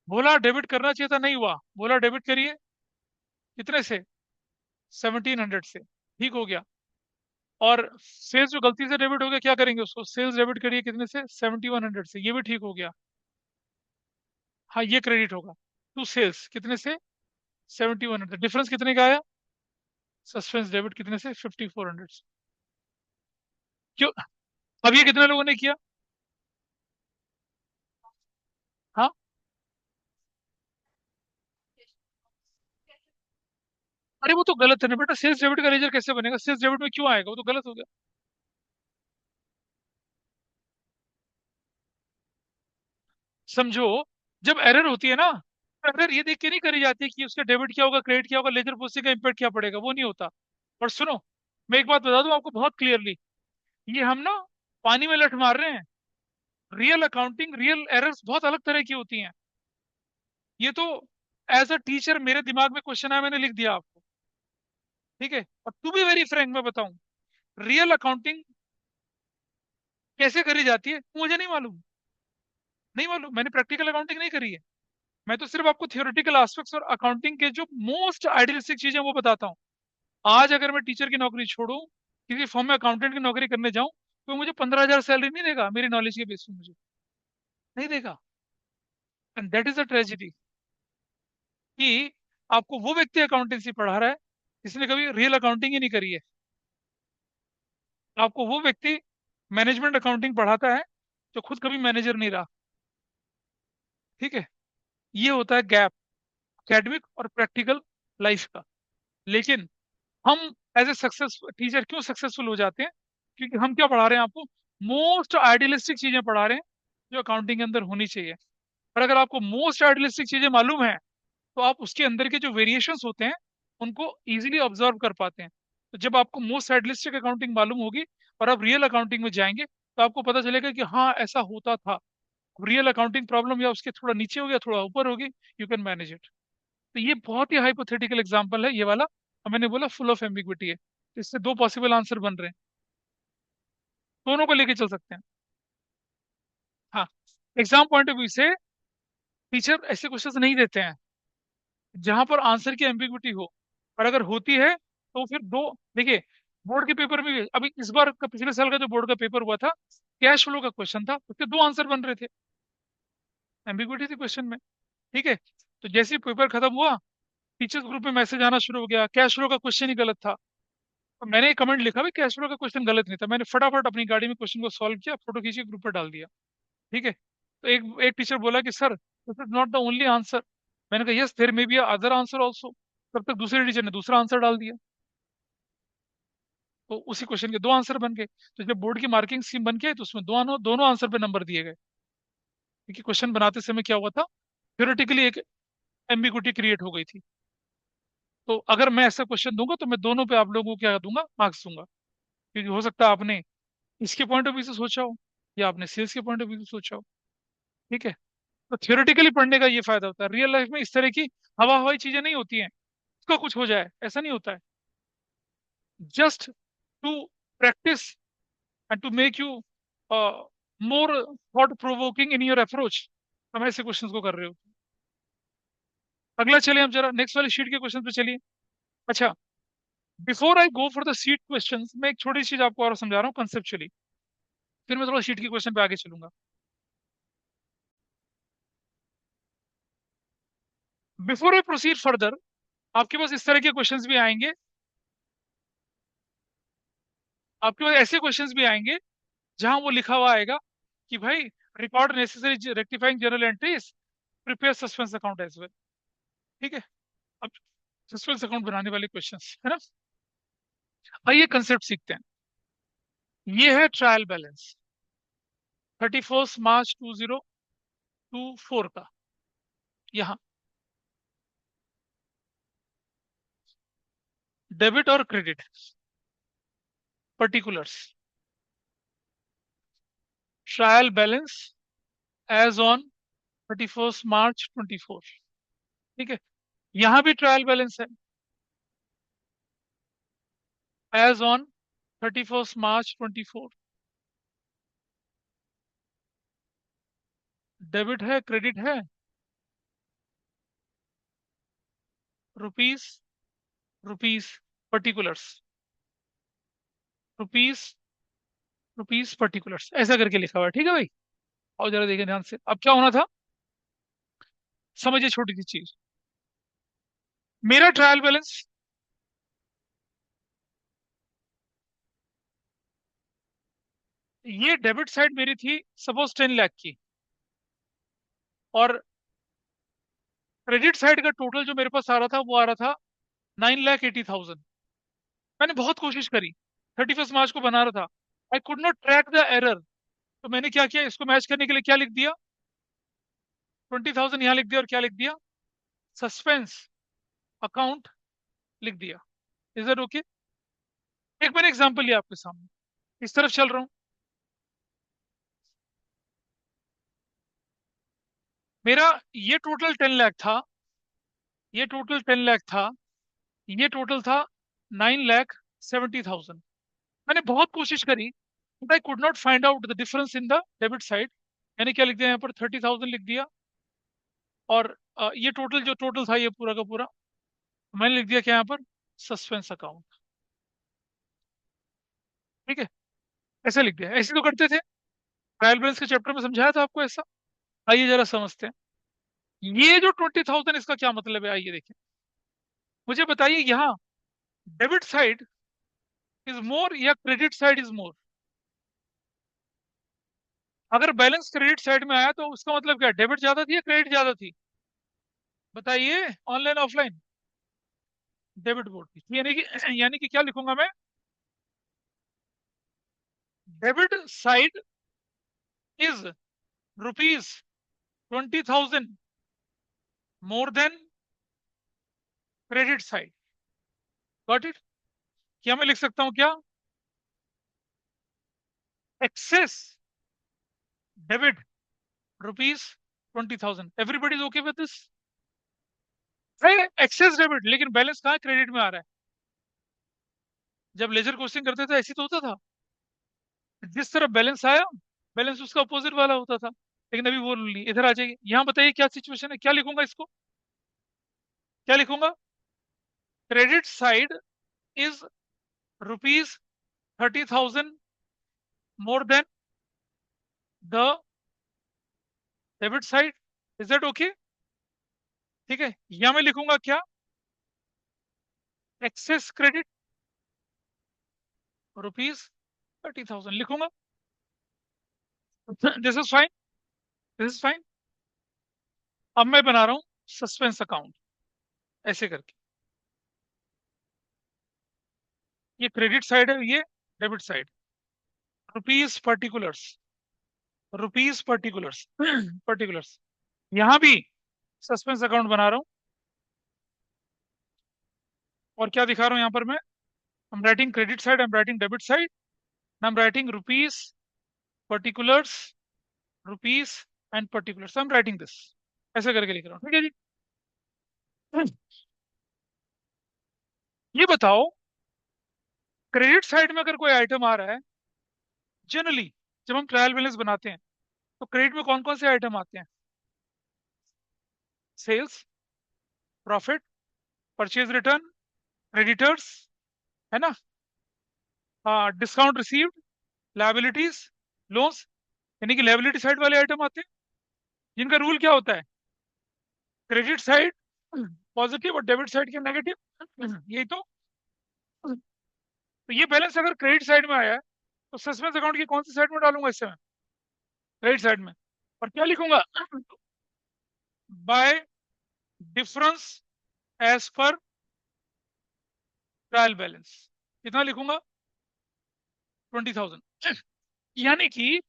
भोला डेबिट करना चाहिए था, नहीं हुआ, भोला डेबिट करिए, कितने से, 1700 से, ठीक हो गया। और सेल्स जो गलती से डेबिट हो गया, क्या करेंगे उसको, सेल्स डेबिट करिए, कितने से, 7100 से, ये भी ठीक हो गया। हाँ, ये क्रेडिट होगा टू सेल्स, कितने से, 7100। डिफरेंस कितने का आया, सस्पेंस डेबिट कितने से, 5400 से। क्यों, अब ये कितने लोगों ने किया। हाँ, अरे वो तो गलत है ना बेटा, सेल्स डेबिट का लेजर कैसे बनेगा, सेल्स डेबिट में क्यों आएगा, वो तो गलत हो गया। समझो, जब एरर होती है ना, तो एरर ये देख के नहीं करी जाती कि उसका डेबिट क्या होगा, क्रेडिट क्या होगा, लेजर पोस्टिंग का इम्पैक्ट क्या पड़ेगा, वो नहीं होता। और सुनो, मैं एक बात बता दूं आपको बहुत क्लियरली, ये हम ना पानी में लठ मार रहे हैं। रियल अकाउंटिंग, रियल एरर्स बहुत अलग तरह की होती हैं। ये तो एज अ टीचर मेरे दिमाग में क्वेश्चन आया, मैंने लिख दिया आपको। ठीक है, और टू बी वेरी फ्रैंक मैं बताऊं, रियल अकाउंटिंग कैसे करी जाती है मुझे नहीं मालूम। नहीं मालूम, मैंने प्रैक्टिकल अकाउंटिंग नहीं करी है। मैं तो सिर्फ आपको थियोरेटिकल एस्पेक्ट्स और अकाउंटिंग के जो मोस्ट आइडियलिस्टिक चीजें वो बताता हूँ। आज अगर मैं टीचर की नौकरी छोड़ूं, किसी फॉर्म में अकाउंटेंट की नौकरी करने जाऊं, तो मुझे 15,000 सैलरी नहीं देगा मेरी नॉलेज के बेस पे, मुझे नहीं देगा। And that is a tragedy कि आपको वो व्यक्ति अकाउंटेंसी पढ़ा रहा है जिसने कभी रियल अकाउंटिंग ही नहीं करी है। आपको वो व्यक्ति मैनेजमेंट अकाउंटिंग पढ़ाता है जो खुद कभी मैनेजर नहीं रहा। ठीक है, ये होता है गैप एकेडमिक और प्रैक्टिकल लाइफ का। लेकिन हम एज ए सक्सेस टीचर क्यों सक्सेसफुल हो जाते हैं? क्योंकि हम क्या पढ़ा रहे हैं आपको? मोस्ट आइडियलिस्टिक चीजें पढ़ा रहे हैं जो अकाउंटिंग के अंदर होनी चाहिए। और अगर आपको मोस्ट आइडियलिस्टिक चीजें मालूम है, तो आप उसके अंदर के जो वेरिएशंस होते हैं उनको इजीली ऑब्जर्व कर पाते हैं। तो जब आपको मोस्ट आइडियलिस्टिक अकाउंटिंग मालूम होगी और आप रियल अकाउंटिंग में जाएंगे, तो आपको पता चलेगा कि हाँ ऐसा होता था। रियल अकाउंटिंग प्रॉब्लम या उसके थोड़ा नीचे हो गया, थोड़ा ऊपर होगी, यू कैन मैनेज इट। तो ये बहुत ही हाइपोथेटिकल एग्जांपल है ये वाला, और मैंने बोला फुल ऑफ एम्बिग्विटी है। तो इससे दो पॉसिबल आंसर बन रहे हैं, दोनों को लेके चल सकते हैं। हाँ, एग्जाम पॉइंट ऑफ व्यू से टीचर ऐसे क्वेश्चंस नहीं देते हैं जहां पर आंसर की एम्बिग्विटी हो। और अगर होती है तो फिर दो, देखिए, बोर्ड के पेपर में भी अभी इस बार का, पिछले साल का जो बोर्ड का पेपर हुआ था, कैश फ्लो का क्वेश्चन था, उसके दो आंसर बन रहे थे, एम्बिग्विटी थी क्वेश्चन में। ठीक है, तो जैसे ही पेपर खत्म हुआ, टीचर्स ग्रुप में मैसेज आना शुरू हो गया, कैश फ्लो का क्वेश्चन ही गलत था। तो मैंने एक कमेंट लिखा, भाई कैश फ्लो का क्वेश्चन गलत नहीं था। मैंने फटाफट अपनी गाड़ी में क्वेश्चन को सॉल्व किया, फोटो खींच के ग्रुप पर डाल दिया। ठीक है, तो एक एक टीचर बोला कि sir this is not the only answer. मैंने कहा yes there may be other answer also. तब तक दूसरे टीचर ने दूसरा आंसर डाल दिया, तो उसी क्वेश्चन के दो आंसर बन गए। तो जब बोर्ड की मार्किंग स्कीम बन के आई, तो उसमें दोनों दोनों आंसर पे नंबर दिए गए, क्योंकि क्वेश्चन बनाते समय क्या हुआ था, थ्योरेटिकली एक एम्बिगुइटी क्रिएट हो गई थी। तो अगर मैं ऐसा क्वेश्चन दूंगा तो मैं दोनों पे आप लोगों को क्या दूंगा, मार्क्स दूंगा। क्योंकि हो सकता है आपने इसके पॉइंट ऑफ व्यू से सोचा हो, या आपने सेल्स के पॉइंट ऑफ व्यू से सोचा हो। ठीक है, तो थियोरेटिकली पढ़ने का ये फायदा होता है। रियल लाइफ में इस तरह की हवा हवाई चीजें नहीं होती हैं, उसका कुछ हो जाए ऐसा नहीं होता है। Just to practice and to make you more thought provoking in your approach, हम ऐसे क्वेश्चंस को कर रहे हो। अगला चलिए, हम जरा नेक्स्ट वाली शीट के क्वेश्चन पे चलिए। अच्छा, before I go for the seat questions, मैं एक छोटी चीज आपको और समझा रहा हूँ कंसेप्चुअली, फिर मैं थोड़ा शीट के क्वेश्चन पे आगे चलूंगा। बिफोर आई प्रोसीड फर्दर, आपके पास इस तरह के क्वेश्चंस भी आएंगे, आपके पास ऐसे क्वेश्चंस भी आएंगे जहां वो लिखा हुआ आएगा कि भाई record necessary rectifying journal entries, prepare suspense account as well. ठीक है, अब सस्पेंस अकाउंट बनाने वाले क्वेश्चंस है ना। आइए कंसेप्ट सीखते हैं। ये है ट्रायल बैलेंस 31 मार्च 2024 का। यहाँ डेबिट और credit particulars, trial balance as on 31 March 2024। ठीक है, यहाँ भी ट्रायल बैलेंस है एज ऑन 31 मार्च 2024। डेबिट है, क्रेडिट है, rupees, rupees particulars, rupees, rupees particulars, ऐसा करके लिखा हुआ है। ठीक है भाई, और जरा देखिए ध्यान से, अब क्या होना था, समझिए छोटी सी चीज। मेरा ट्रायल बैलेंस, ये डेबिट साइड मेरी थी सपोज 10 लाख की, और क्रेडिट साइड का टोटल जो मेरे पास आ रहा था वो आ रहा था 9,80,000। मैंने बहुत कोशिश करी, 31 मार्च को बना रहा था, I could not track the error. तो मैंने क्या किया, इसको मैच करने के लिए क्या लिख दिया, 20,000 यहाँ लिख दिया, और क्या लिख दिया, सस्पेंस अकाउंट लिख दिया। Is that okay? एक मैंने एग्जांपल लिया आपके सामने, इस तरफ चल रहा हूँ। मेरा ये टोटल 10 लाख था, ये टोटल 10 लाख था, ये टोटल था 9,70,000। मैंने बहुत कोशिश करी, but I could not find out the difference in the debit side. मैंने क्या लिख दिया यहाँ पर, 30,000 लिख दिया। और ये टोटल जो टोटल था ये पूरा का पूरा मैंने लिख दिया क्या यहाँ पर, सस्पेंस अकाउंट। ठीक है, ऐसे लिख दिया। ऐसे तो करते थे, ट्रायल बैलेंस के चैप्टर में समझाया था आपको ऐसा। आइए जरा समझते हैं, ये जो 20,000 इसका क्या मतलब है, आइए देखिए। मुझे बताइए यहाँ डेबिट साइड इज मोर या क्रेडिट साइड इज मोर? अगर बैलेंस क्रेडिट साइड में आया तो उसका मतलब क्या, डेबिट ज्यादा थी या क्रेडिट ज्यादा थी? बताइए, ऑनलाइन ऑफलाइन? डेबिट बोर्ड की, यानी कि क्या लिखूंगा मैं, debit side is ₹20,000 more than credit side. Got it? क्या मैं लिख सकता हूं क्या, excess debit ₹20,000? Everybody is okay with this? Excess debit, लेकिन बैलेंस कहाँ क्रेडिट में आ रहा है? जब लेजर कोस्टिंग करते थे ऐसी तो होता था, जिस तरफ बैलेंस आया बैलेंस उसका अपोजिट वाला होता था। लेकिन अभी वो रूल नहीं, इधर आ जाइए। यहाँ बताइए क्या सिचुएशन है, क्या लिखूंगा इसको, क्या लिखूंगा, credit side is ₹30,000 more than the debit side. Is that okay? ठीक है, या मैं लिखूंगा क्या, एक्सेस क्रेडिट ₹30,000 लिखूंगा। This is fine, this is fine. अब मैं बना रहा हूं सस्पेंस अकाउंट, ऐसे करके। ये क्रेडिट साइड है, ये debit side. Rupees particulars, rupees particulars, particulars. यहां भी सस्पेंस अकाउंट बना रहा हूं। और क्या दिखा रहा हूं यहां पर मैं, I am writing credit side, I am writing debit side, I am writing rupees particulars, rupees and particulars, I am writing this. ऐसे करके लिख रहा हूँ, ठीक है जी। ये बताओ, क्रेडिट साइड में अगर कोई आइटम आ रहा है, जनरली जब हम ट्रायल बैलेंस बनाते हैं तो क्रेडिट में कौन कौन से आइटम आते हैं? Sales, profit, purchase return, creditors, है ना, डिस्काउंट रिसीव्ड, लायबिलिटीज, लोन्स। यानी कि लायबिलिटी साइड वाले आइटम आते हैं, जिनका रूल क्या होता है, क्रेडिट साइड पॉजिटिव और डेबिट साइड के नेगेटिव। यही तो ये बैलेंस अगर क्रेडिट साइड में आया है तो सस्पेंस अकाउंट की कौन सी साइड में डालूंगा इससे मैं, क्रेडिट साइड में। और क्या लिखूंगा, by difference as per trial balance. कितना लिखूंगा, 20,000। यानी कि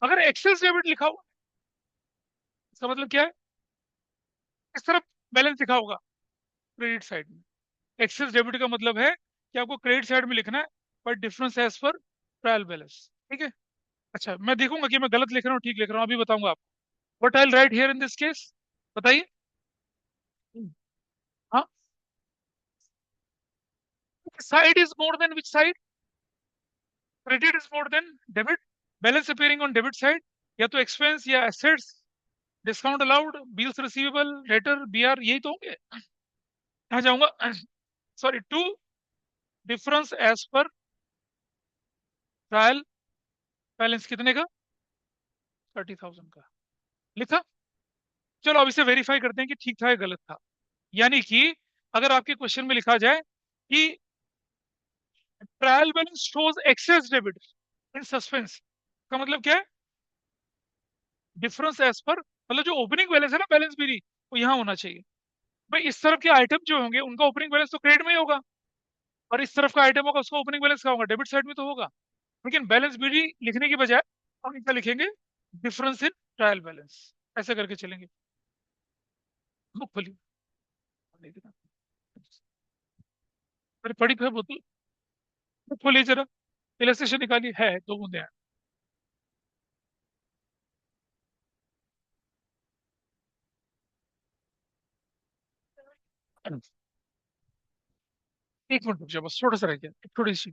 अगर एक्सेस डेबिट लिखा हुआ, इसका मतलब क्या है, इस तरफ बैलेंस लिखा होगा क्रेडिट साइड में। एक्सेस डेबिट का मतलब है कि आपको क्रेडिट साइड में लिखना है, पर difference as per trial balance. ठीक है, अच्छा मैं देखूंगा कि मैं गलत लिख रहा हूँ ठीक लिख रहा हूँ, अभी बताऊंगा आपको। What I write here in this case, बताइए। हाँ, side is more than which side, credit is more than debit, balance appearing on debit side, या तो एक्सपेंस या assets, discount allowed, bills receivable, letter, BR, यही तो होंगे। कहाँ जाऊंगा, sorry, to difference as per trial balance, कितने का, 30,000 का लिखा। चलो अब इसे वेरीफाई करते हैं कि ठीक था या गलत था। यानी कि अगर आपके क्वेश्चन में लिखा जाए कि trial balance shows excess debit in suspense, का मतलब क्या है, डिफरेंस एज पर, मतलब जो ओपनिंग बैलेंस है ना बैलेंस भी वो यहाँ होना चाहिए। भाई इस तरफ के आइटम जो होंगे उनका ओपनिंग बैलेंस तो क्रेडिट में ही होगा, और इस तरफ का आइटम होगा उसका ओपनिंग बैलेंस क्या होगा, डेबिट साइड में तो होगा। लेकिन बैलेंस बीडी लिखने की बजाय हम क्या लिखेंगे, डिफरेंस इन ट्रायल बैलेंस, ऐसे करके चलेंगे। बुक खोलिए, नहीं दिखा। अरे पड़ी है बोतल, तो खोलिए जरा, इलस्ट्रेशन निकालिए, है दो बूंदे हैं। एक मिनट रुक जाओ, बस थोड़ा सा रह गया, एक थोड़ी सी।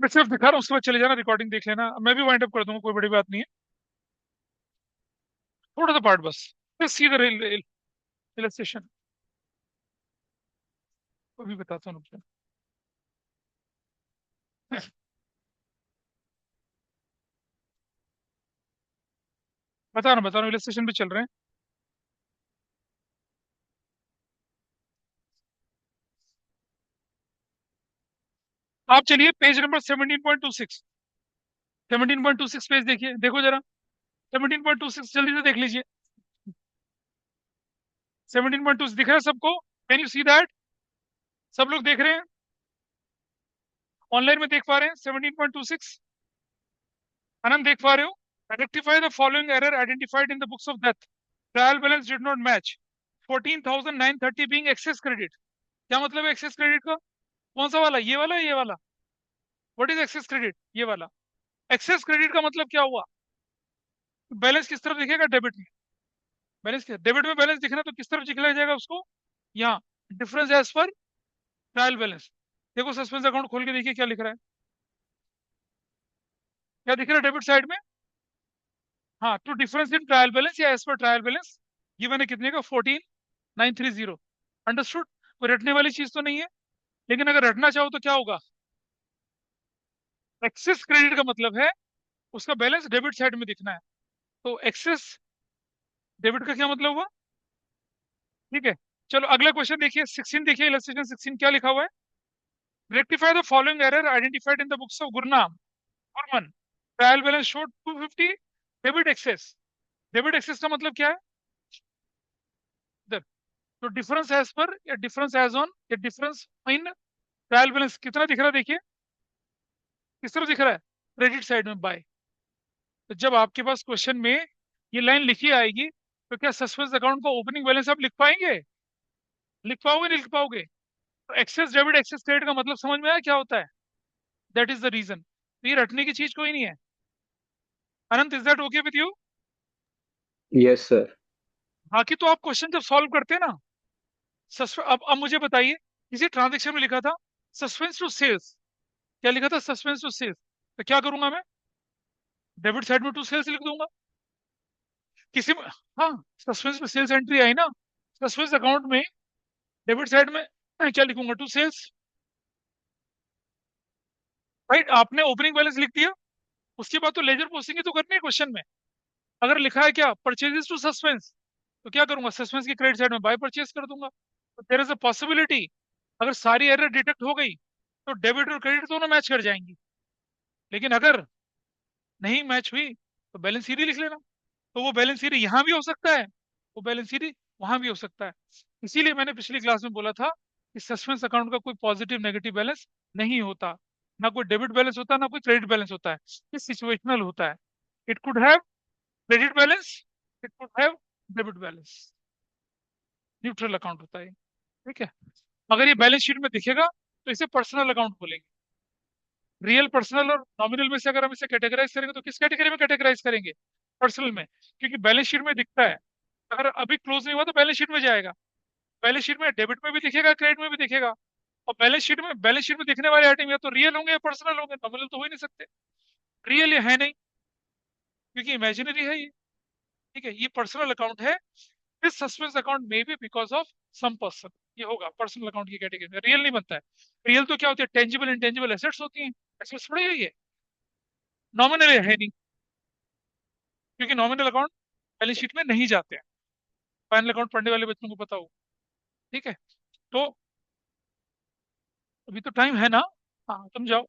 मैं सिर्फ दिखा रहा हूँ, उसके बाद चले जाना, रिकॉर्डिंग देख लेना, मैं भी वाइंड अप कर दूंगा, कोई बड़ी बात नहीं है। थोड़ा सा पार्ट बस, बस सीधा इलस्ट्रेशन। वो भी बताता हूँ, रुक जाओ। बता रहा हूँ, इलस्ट्रेशन भी चल रहे हैं। आप चलिए पेज नंबर 17.26। 17.26 पेज देखिए, देखो जरा। 17.26 जल्दी से देख लीजिए। 17.2 दिख रहा है सबको? Can you see that? सब लोग देख रहे हैं? ऑनलाइन में देख पा रहे हैं 17.26? आनंद देख पा रहे हो? Rectify the following error identified in the books of death. Trial balance did not match, 14,930 being excess credit. क्या मतलब है एक्सेस क्रेडिट का? कौन सा वाला, ये वाला, ये वाला? What is excess credit? ये वाला। एक्सेस क्रेडिट का मतलब क्या हुआ? बैलेंस किस तरफ दिखेगा? डेबिट में। बैलेंस, डेबिट में बैलेंस दिखना तो किस तरफ दिखला जाएगा उसको? यहाँ, difference as per trial balance. देखो सस्पेंस अकाउंट खोल के देखिए क्या लिख रहा है। क्या दिख रहा है डेबिट साइड में? हाँ, to difference in trial balance या एज पर ट्रायल बैलेंस। ये मैंने कितने का? 14,930। अंडरस्टूड? कोई रटने वाली चीज तो नहीं है। लेकिन अगर रटना चाहो तो क्या होगा? एक्सेस क्रेडिट का मतलब है उसका बैलेंस डेबिट साइड में दिखना है। तो एक्सेस डेबिट का क्या मतलब हुआ? ठीक है। चलो अगला क्वेश्चन देखिए, 16 देखिए, इलस्ट्रेशन 16 क्या लिखा हुआ है? Rectify the following error identified in the books of Gurnam Gurman. Trial balance showed 250 debit excess. Debit excess का मतलब क्या है? इधर। तो डिफरेंस एज पर या डिफरेंस एज ऑन या डिफरेंस इन ट्रायल बैलेंस कितना दिख रहा है देखिए। किस तरफ दिख रहा है? क्रेडिट साइड में, बाय। तो जब आपके पास क्वेश्चन में ये लाइन लिखी आएगी, तो क्या सस्पेंस अकाउंट का ओपनिंग बैलेंस आप लिख पाएंगे? लिख पाओगे नहीं लिख पाओगे? तो एक्सेस डेबिट एक्सेस क्रेडिट का मतलब समझ में आया क्या होता है? That is the reason. तो ये रटने की चीज कोई नहीं है। Anant, is that okay with you? Yes sir. बाकी तो आप क्वेश्चन जब सॉल्व करते हैं ना, अब मुझे बताइए, किसी ट्रांजेक्शन में लिखा था सस्पेंस टू सेल्स। क्या लिखा था? Suspense to sales. तो क्या करूंगा मैं? डेबिट साइड में टू सेल्स लिख दूंगा। किसी में, हाँ, सस्पेंस में सेल्स एंट्री आई ना, सस्पेंस अकाउंट में डेबिट साइड में क्या लिखूंगा? To sales. राइट, आपने ओपनिंग बैलेंस लिख दिया। उसके बाद तो लेजर पोस्टिंग ही तो करनी है क्वेश्चन में। अगर लिखा है क्या, परचेजेस टू सस्पेंस, तो क्या करूंगा? सस्पेंस की क्रेडिट साइड में बाय परचेज कर दूंगा। तो देयर इज अ पॉसिबिलिटी, अगर सारी एरर डिटेक्ट हो गई तो डेबिट और क्रेडिट दोनों मैच कर जाएंगी। लेकिन अगर नहीं मैच हुई तो बैलेंस शीट ही लिख लेना। तो वो बैलेंस शीट यहाँ भी हो सकता है, वो बैलेंस शीट वहां भी हो सकता है। इसीलिए मैंने पिछली क्लास में बोला था कि सस्पेंस अकाउंट का कोई पॉजिटिव नेगेटिव बैलेंस नहीं होता। ना कोई डेबिट बैलेंस होता है, ना कोई क्रेडिट बैलेंस होता है। ये सिचुएशनल होता है। It could have credit balance, it could have debit balance. Neutral account होता है, ठीक है। अगर ये बैलेंस शीट में दिखेगा तो इसे पर्सनल अकाउंट बोलेंगे। रियल, पर्सनल और नॉमिनल में से अगर हम इसे कैटेगराइज करेंगे तो किस कैटेगरी में कैटेगराइज करेंगे? पर्सनल में, क्योंकि बैलेंस शीट में दिखता है। अगर अभी क्लोज नहीं हुआ तो बैलेंस शीट में जाएगा। बैलेंस शीट में डेबिट में भी दिखेगा, क्रेडिट में भी दिखेगा। और बैलेंस शीट में दिखने वाले आइटम या तो रियल होंगे या पर्सनल होंगे, नॉमिनल तो हो ही नहीं सकते। रियल ये है नहीं, क्योंकि इमेजिनरी है ये। ठीक है, ये पर्सनल अकाउंट है। This suspense account may be because of some person. ये होगा पर्सनल अकाउंट की कैटेगरी में, रियल नहीं बनता है। रियल तो क्या होती है? टेंजिबल इंटेंजिबल एसेट्स होती हैं। एसेट्स थोड़ी है ये। नॉमिनल है नहीं, क्योंकि नॉमिनल अकाउंट बैलेंस शीट में नहीं जाते हैं। फाइनल अकाउंट पढ़ने वाले बच्चों को पता हो। ठीक है। तो अभी तो टाइम है ना? हाँ, तुम जाओ।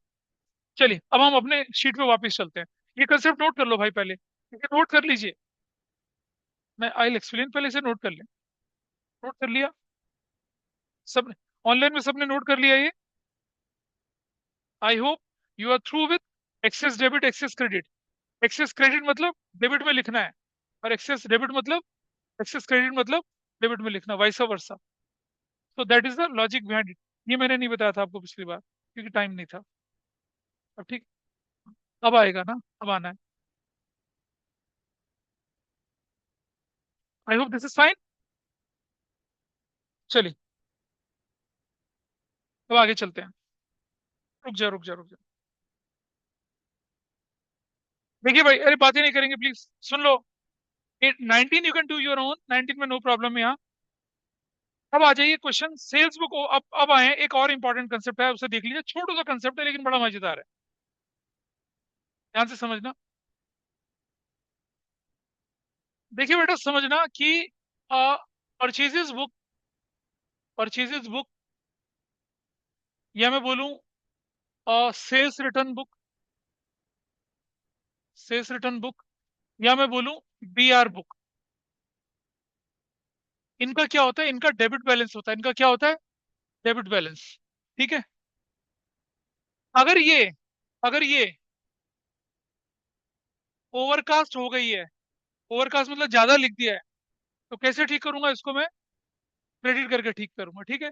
चलिए अब हम अपने शीट पे वापस चलते हैं। ये कंसेप्ट नोट कर लो भाई पहले, ठीक है? नोट कर लीजिए। मैं आई एक्सप्लेन, पहले से नोट कर लें। नोट कर लिया सबने? ऑनलाइन में सबने नोट कर लिया ये? I hope you are through with excess debit excess credit. Excess credit मतलब डेबिट में लिखना है, और एक्सेस क्रेडिट मतलब डेबिट में लिखना, वाइस वर्सा। तो that is the logic behind it. ये मैंने नहीं बताया था आपको पिछली बार। क्योंकि टाइम नहीं था। अब ठीक, अब आएगा ना, अब आना है। I hope this is fine. चलिए, अब आगे चलते हैं। रुक जा रुक जा रुक जा। देखिए भाई, अरे बातें नहीं करेंगे please, soon low. 19 you can do your own, 19 में नो प्रॉब्लम है यहाँ। अब आ जाइए क्वेश्चन सेल्स बुक। अब आए हैं, एक और इंपॉर्टेंट कंसेप्ट है, उसे देख लीजिए। छोटा सा कंसेप्ट है लेकिन बड़ा मजेदार है, ध्यान से समझना। देखिए बेटा, समझना कि परचेजेस बुक, परचेजेस बुक, या मैं बोलूं sales return book, sales return book, या मैं बोलूं बीआर बुक, इनका क्या होता है? इनका डेबिट बैलेंस होता है। इनका क्या होता है? Debit balance. ठीक है। अगर ये, अगर ये ओवरकास्ट हो गई है, ओवरकास्ट मतलब ज्यादा लिख दिया है, तो कैसे ठीक करूंगा इसको मैं? क्रेडिट करके ठीक करूंगा, ठीक है।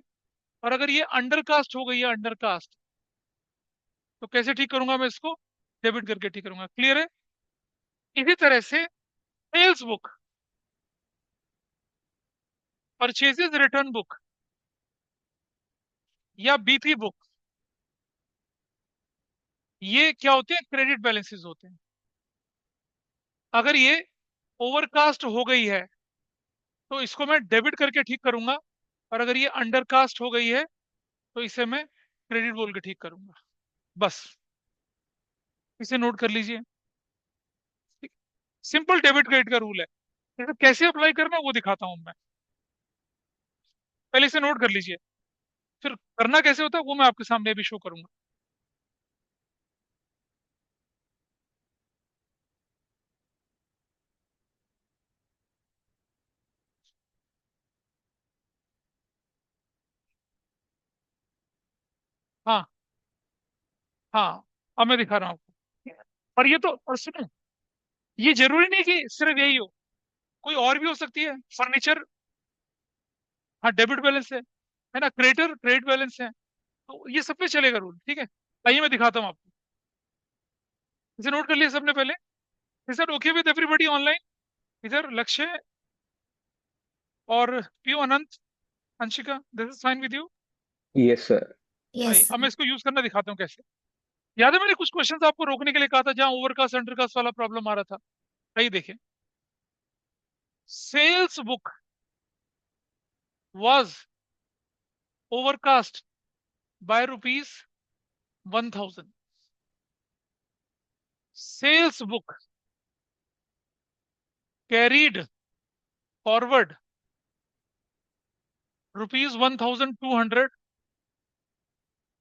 और अगर ये अंडरकास्ट हो गई है, अंडरकास्ट, तो कैसे ठीक करूंगा मैं इसको? डेबिट करके ठीक करूंगा। क्लियर है? इसी तरह से sales book, purchases return book, या बीपी बुक, ये क्या होते हैं? क्रेडिट बैलेंसेस होते हैं। अगर ये ओवरकास्ट हो गई है, तो इसको मैं डेबिट करके ठीक करूंगा। और अगर ये अंडरकास्ट हो गई है, तो इसे मैं क्रेडिट बोल के ठीक करूंगा। बस, इसे नोट कर लीजिए। सिंपल डेबिट क्रेडिट का रूल है। इसे कैसे अप्लाई करना है वो दिखाता हूं मैं। पहले इसे नोट कर लीजिए, फिर करना कैसे होता है वो मैं आपके सामने भी शो करूंगा। हाँ, हाँ, अब मैं दिखा रहा हूँ आपको। और ये तो, और सुनो, ये जरूरी नहीं कि सिर्फ यही हो, कोई और भी हो सकती है। फर्नीचर, हाँ, डेबिट बैलेंस है ना। क्रेडिटर, क्रेडिट बैलेंस है। तो ये सब पे चलेगा रूल, ठीक है। आइए मैं दिखाता हूँ आपको। इसे नोट कर लिया सबने पहले? Is that okay with everybody online? इधर लक्ष्य और Piyu Anant, Anshika, this is fine with you? Yes, sir. आइए, Yes, अब मैं sir. इसको यूज करना दिखाता हूँ कैसे। याद है मैंने कुछ क्वेश्चंस आपको रोकने के लिए कहा था जहां ओवरकास्ट अंडरकास्ट वाला प्रॉब्लम आ रहा था? आइए देखें। Sales book was overcast by ₹1000। Sales book carried forward ₹1200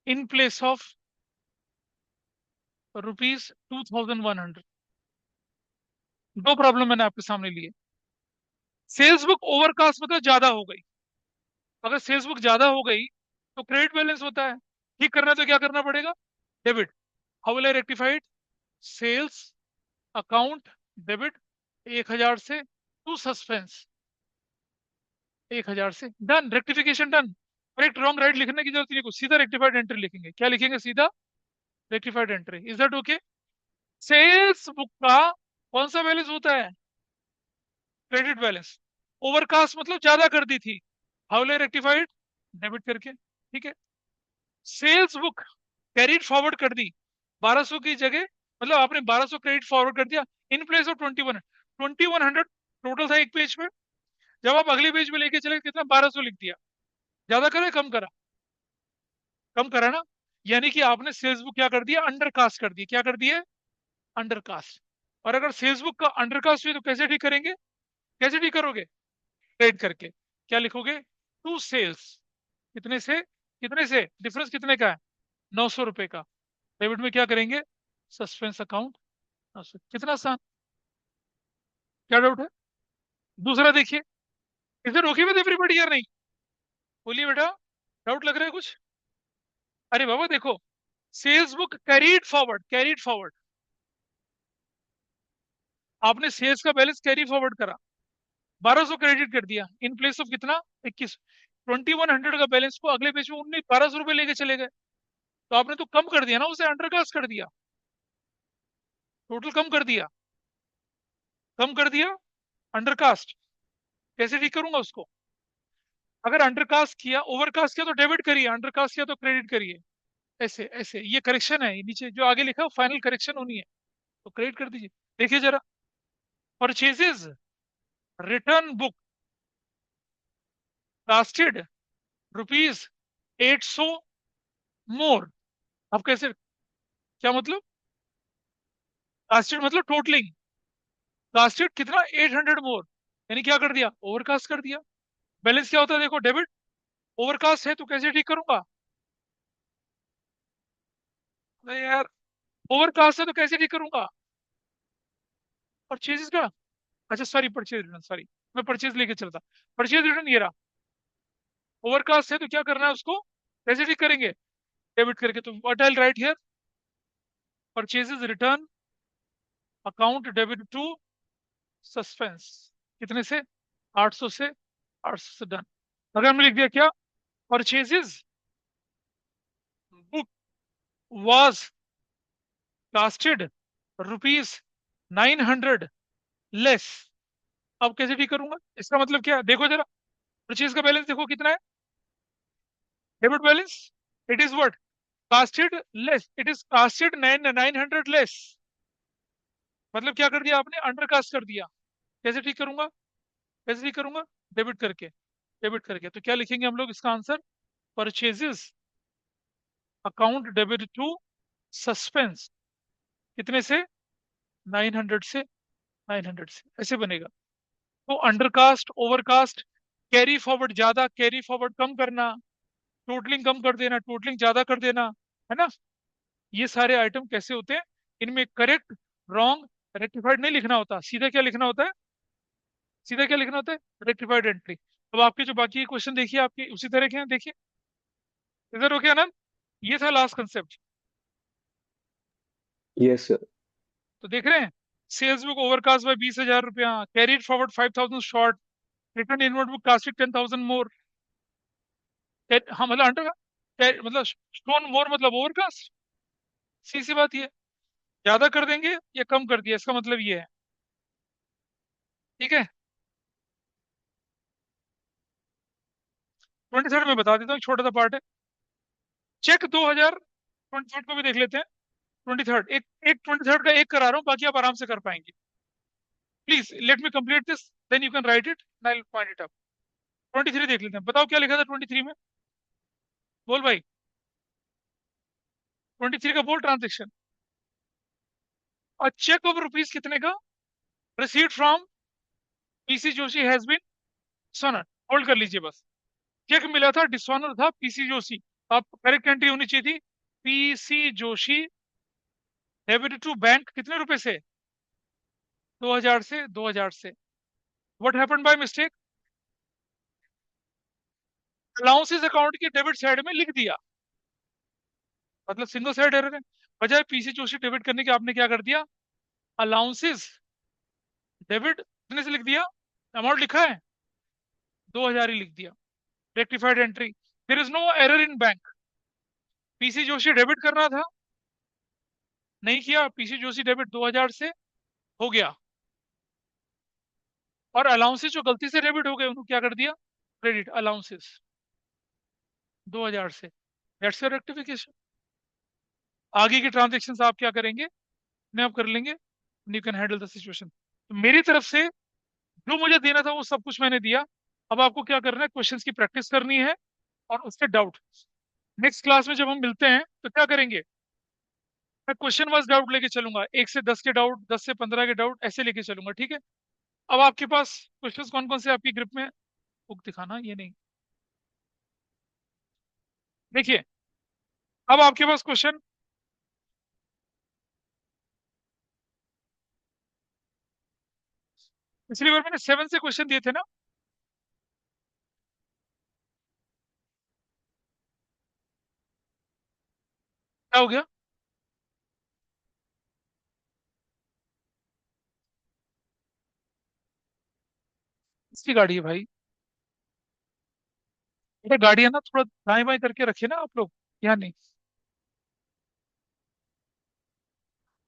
in place of ₹2100। दो प्रॉब्लम मैंने आपके सामने लिए। सेल्स बुक ओवरकास्ट मतलब ज्यादा हो गई। अगर सेल्स बुक ज्यादा हो गई तो क्रेडिट बैलेंस होता है, ठीक करना है तो क्या करना पड़ेगा? Debit. How will I rectified? Sales account debit 1000 से टू सस्पेंस, 1000 से done, rectification done. Correct wrong right लिखने की जरूरत नहीं, कुछ सीधा रेक्टिफाइड एंट्री लिखेंगे। क्या लिखेंगे? सीधा rectified entry. Is that okay? Sales book का कौन सा बैलेंस होता है? Credit balance. ओवरकास्ट मतलब ज्यादा कर दी थी, हाउ रेक्टिफाइड? डेबिट करके, ठीक है। सेल्स बुक कैरीड फॉरवर्ड कर दी 1200 की जगह, मतलब आपने 1200 क्रेडिट फॉरवर्ड कर दिया इन प्लेस ऑफ 2100 टोटल था एक पेज पे। जब आप अगले पेज में लेके चले कितना? 1200 लिख दिया। ज्यादा करा कम करा? कम करा ना। यानी कि आपने सेल्स बुक क्या कर दिया? अंडरकास्ट कर दिया। क्या कर दिया? अंडरकास्ट। और अगर सेल्स बुक का अंडरकास्ट हुई तो कैसे ठीक करेंगे? कैसे ठीक करोगे? ट्रेड करके। क्या लिखोगे? टू सेल्स, कितने से कितने से, डिफरेंस कितने का है? 900 रुपए का। डेबिट में क्या करेंगे? Suspense account 900। कितना आसान, क्या डाउट है? दूसरा देखिए। Is it okay with everybody यार? नहीं, बोलिए बेटा, डाउट लग रहा है कुछ? अरे बाबा देखो, sales book carried forward, carried forward, आपने सेल्स का बैलेंस कैरी फॉरवर्ड करा, 1200 क्रेडिट कर दिया इन प्लेस ऑफ कितना? 21। 2100 का बैलेंस को अगले पेज में 19 1200 रुपए लेके चले गए। तो आपने तो कम कर दिया ना, उसे अंडरकास्ट कर दिया, टोटल कम कर दिया, कम कर दिया, अंडरकास्ट। कैसे ठीक करूंगा उसको? अगर अंडरकास्ट किया, ओवरकास्ट किया तो डेबिट करिए, अंडरकास्ट किया तो क्रेडिट करिए। ऐसे ऐसे ये करेक्शन है, ये नीचे जो आगे लिखा है फाइनल करेक्शन होनी है, तो क्रेडिट कर दीजिए। देखिए जरा, purchases, return book, casted rupees 800 मोर। अब कैसे, क्या मतलब? कास्टेड मतलब टोटलिंग, कास्टेड कितना, 800 मोर, यानी क्या कर दिया, ओवरकास्ट कर दिया। बैलेंस क्या होता है देखो, डेबिट, ओवरकास्ट है तो कैसे ठीक करूंगा? नहीं यार, ओवरकास्ट है तो कैसे ठीक करूंगा? परचेजेस का, अच्छा सॉरी, परचेज रिटर्न, सॉरी, मैं परचेज लेके चलता। परचेज रिटर्न ये रहा, ओवरकास्ट है तो क्या करना है उसको, कैसे ठीक करेंगे? डेबिट करके। तो what I write here, purchases return account debit to suspense, कितने से, 800 से, 800 से डन। अगर हमने लिख दिया क्या, purchases book was casted rupees 900 less. अब कैसे ठीक करूंगा, इसका मतलब क्या है देखो जरा, परचेज का बैलेंस देखो कितना है, debit balance, it is what, casted less, it is casted 900 less. मतलब क्या कर दिया आपने, अंडरकास्ट कर दिया। कैसे ठीक करूंगा, कैसे ठीक करूंगा, डेबिट करके, डेबिट करके। तो क्या लिखेंगे हम लोग इसका answer, purchases account debit to suspense, कितने से, 900 से, 900 से, ऐसे बनेगा। तो अंडरकास्ट, ओवरकास्ट, कैरी फॉरवर्ड ज्यादा, कैरी फॉरवर्ड कम करना, टोटलिंग कम कर देना, टोटलिंग ज्यादा कर देना, है ना? ये सारे आइटम कैसे होते हैं, इनमें करेक्ट, रॉन्ग, रेक्टिफाइड नहीं लिखना होता, सीधा क्या लिखना होता है, सीधा क्या लिखना होता है, रेक्टिफाइड एंट्री। अब आपके जो बाकी क्वेश्चन देखिए, आपके उसी तरह के हैं, देखिए इधर हो गया ना। ये था लास्ट कंसेप्ट, Yes, sir. तो देख रहे हैं, सेल्स बुक ओवरकास्ट बाय 20,000 रुपया, carried forward 5,000 short, return inward book casted 10,000 मोर। हाँ मतलब अंडर, मतलब स्टोन मोर मतलब ओवरकास्ट, सी सी बात ये, ज्यादा कर देंगे या कम कर दिया, इसका मतलब ये है। ठीक है, 23rd में बता देता हूँ, छोटा सा पार्ट है। चेक 2023 को भी देख लेते हैं। 23rd, एक एक 23rd का एक करा रहा हूँ, बाकी आप आराम से कर पाएंगे। Please let me complete this, then you can write it, I will point it up. 23 देख लेते हैं, बताओ क्या लिखा था 23 में, बोल भाई, 23 का बोल ट्रांजेक्शन। और चेक ऑफ रुपीज कितने का, receipt from PC Joshi has been dishonour, hold कर लीजिए बस। चेक मिला था, डिसऑनर था पीसी जोशी, आप करेक्ट एंट्री होनी चाहिए थी, PC Joshi debit to bank कितने रुपए से, 2000 से, 2000 से। What happened by mistake, allowances account की डेबिट साइड में लिख दिया, मतलब सिंगल साइड एरर है। बजाय पीसी जोशी डेबिट करने के आपने क्या कर दिया, अलाउंसेस डेबिट कितने से लिख दिया, अमाउंट लिखा है 2000 ही लिख दिया, rectified entry. There is no error in bank, PC Joshi debit करना था, नहीं किया, पीसी जोशी डेबिट 2000 से हो गया, और अलाउंसेस जो गलती से डेबिट हो गए उनको क्या कर दिया, क्रेडिट, अलाउंसेस 2000 से, दैट्स योर रेक्टिफिकेशन। आगे की ट्रांजेक्शन आप क्या करेंगे, अपने आप कर लेंगे, you can handle the situation. मेरी तरफ से जो मुझे देना था वो सब कुछ मैंने दिया। अब आपको क्या करना है, क्वेश्चंस की प्रैक्टिस करनी है, और उसके डाउट, नेक्स्ट क्लास में जब हम मिलते हैं तो क्या करेंगे, मैं क्वेश्चन वाइज डाउट लेके चलूंगा, 1 से 10 के डाउट, 10 से 15 के डाउट, ऐसे लेके चलूंगा, ठीक है? अब आपके पास क्वेश्चंस कौन कौन से आपकी ग्रुप में, बुक दिखाना, ये नहीं, देखिए अब आपके पास क्वेश्चन, पिछली बार मैंने 7 से क्वेश्चन दिए थे ना, क्या हो गया, इसकी गाड़ी है भाई, बेटा गाड़ी है ना, थोड़ा दाएं बाएं करके रखिए ना आप लोग, यहाँ नहीं।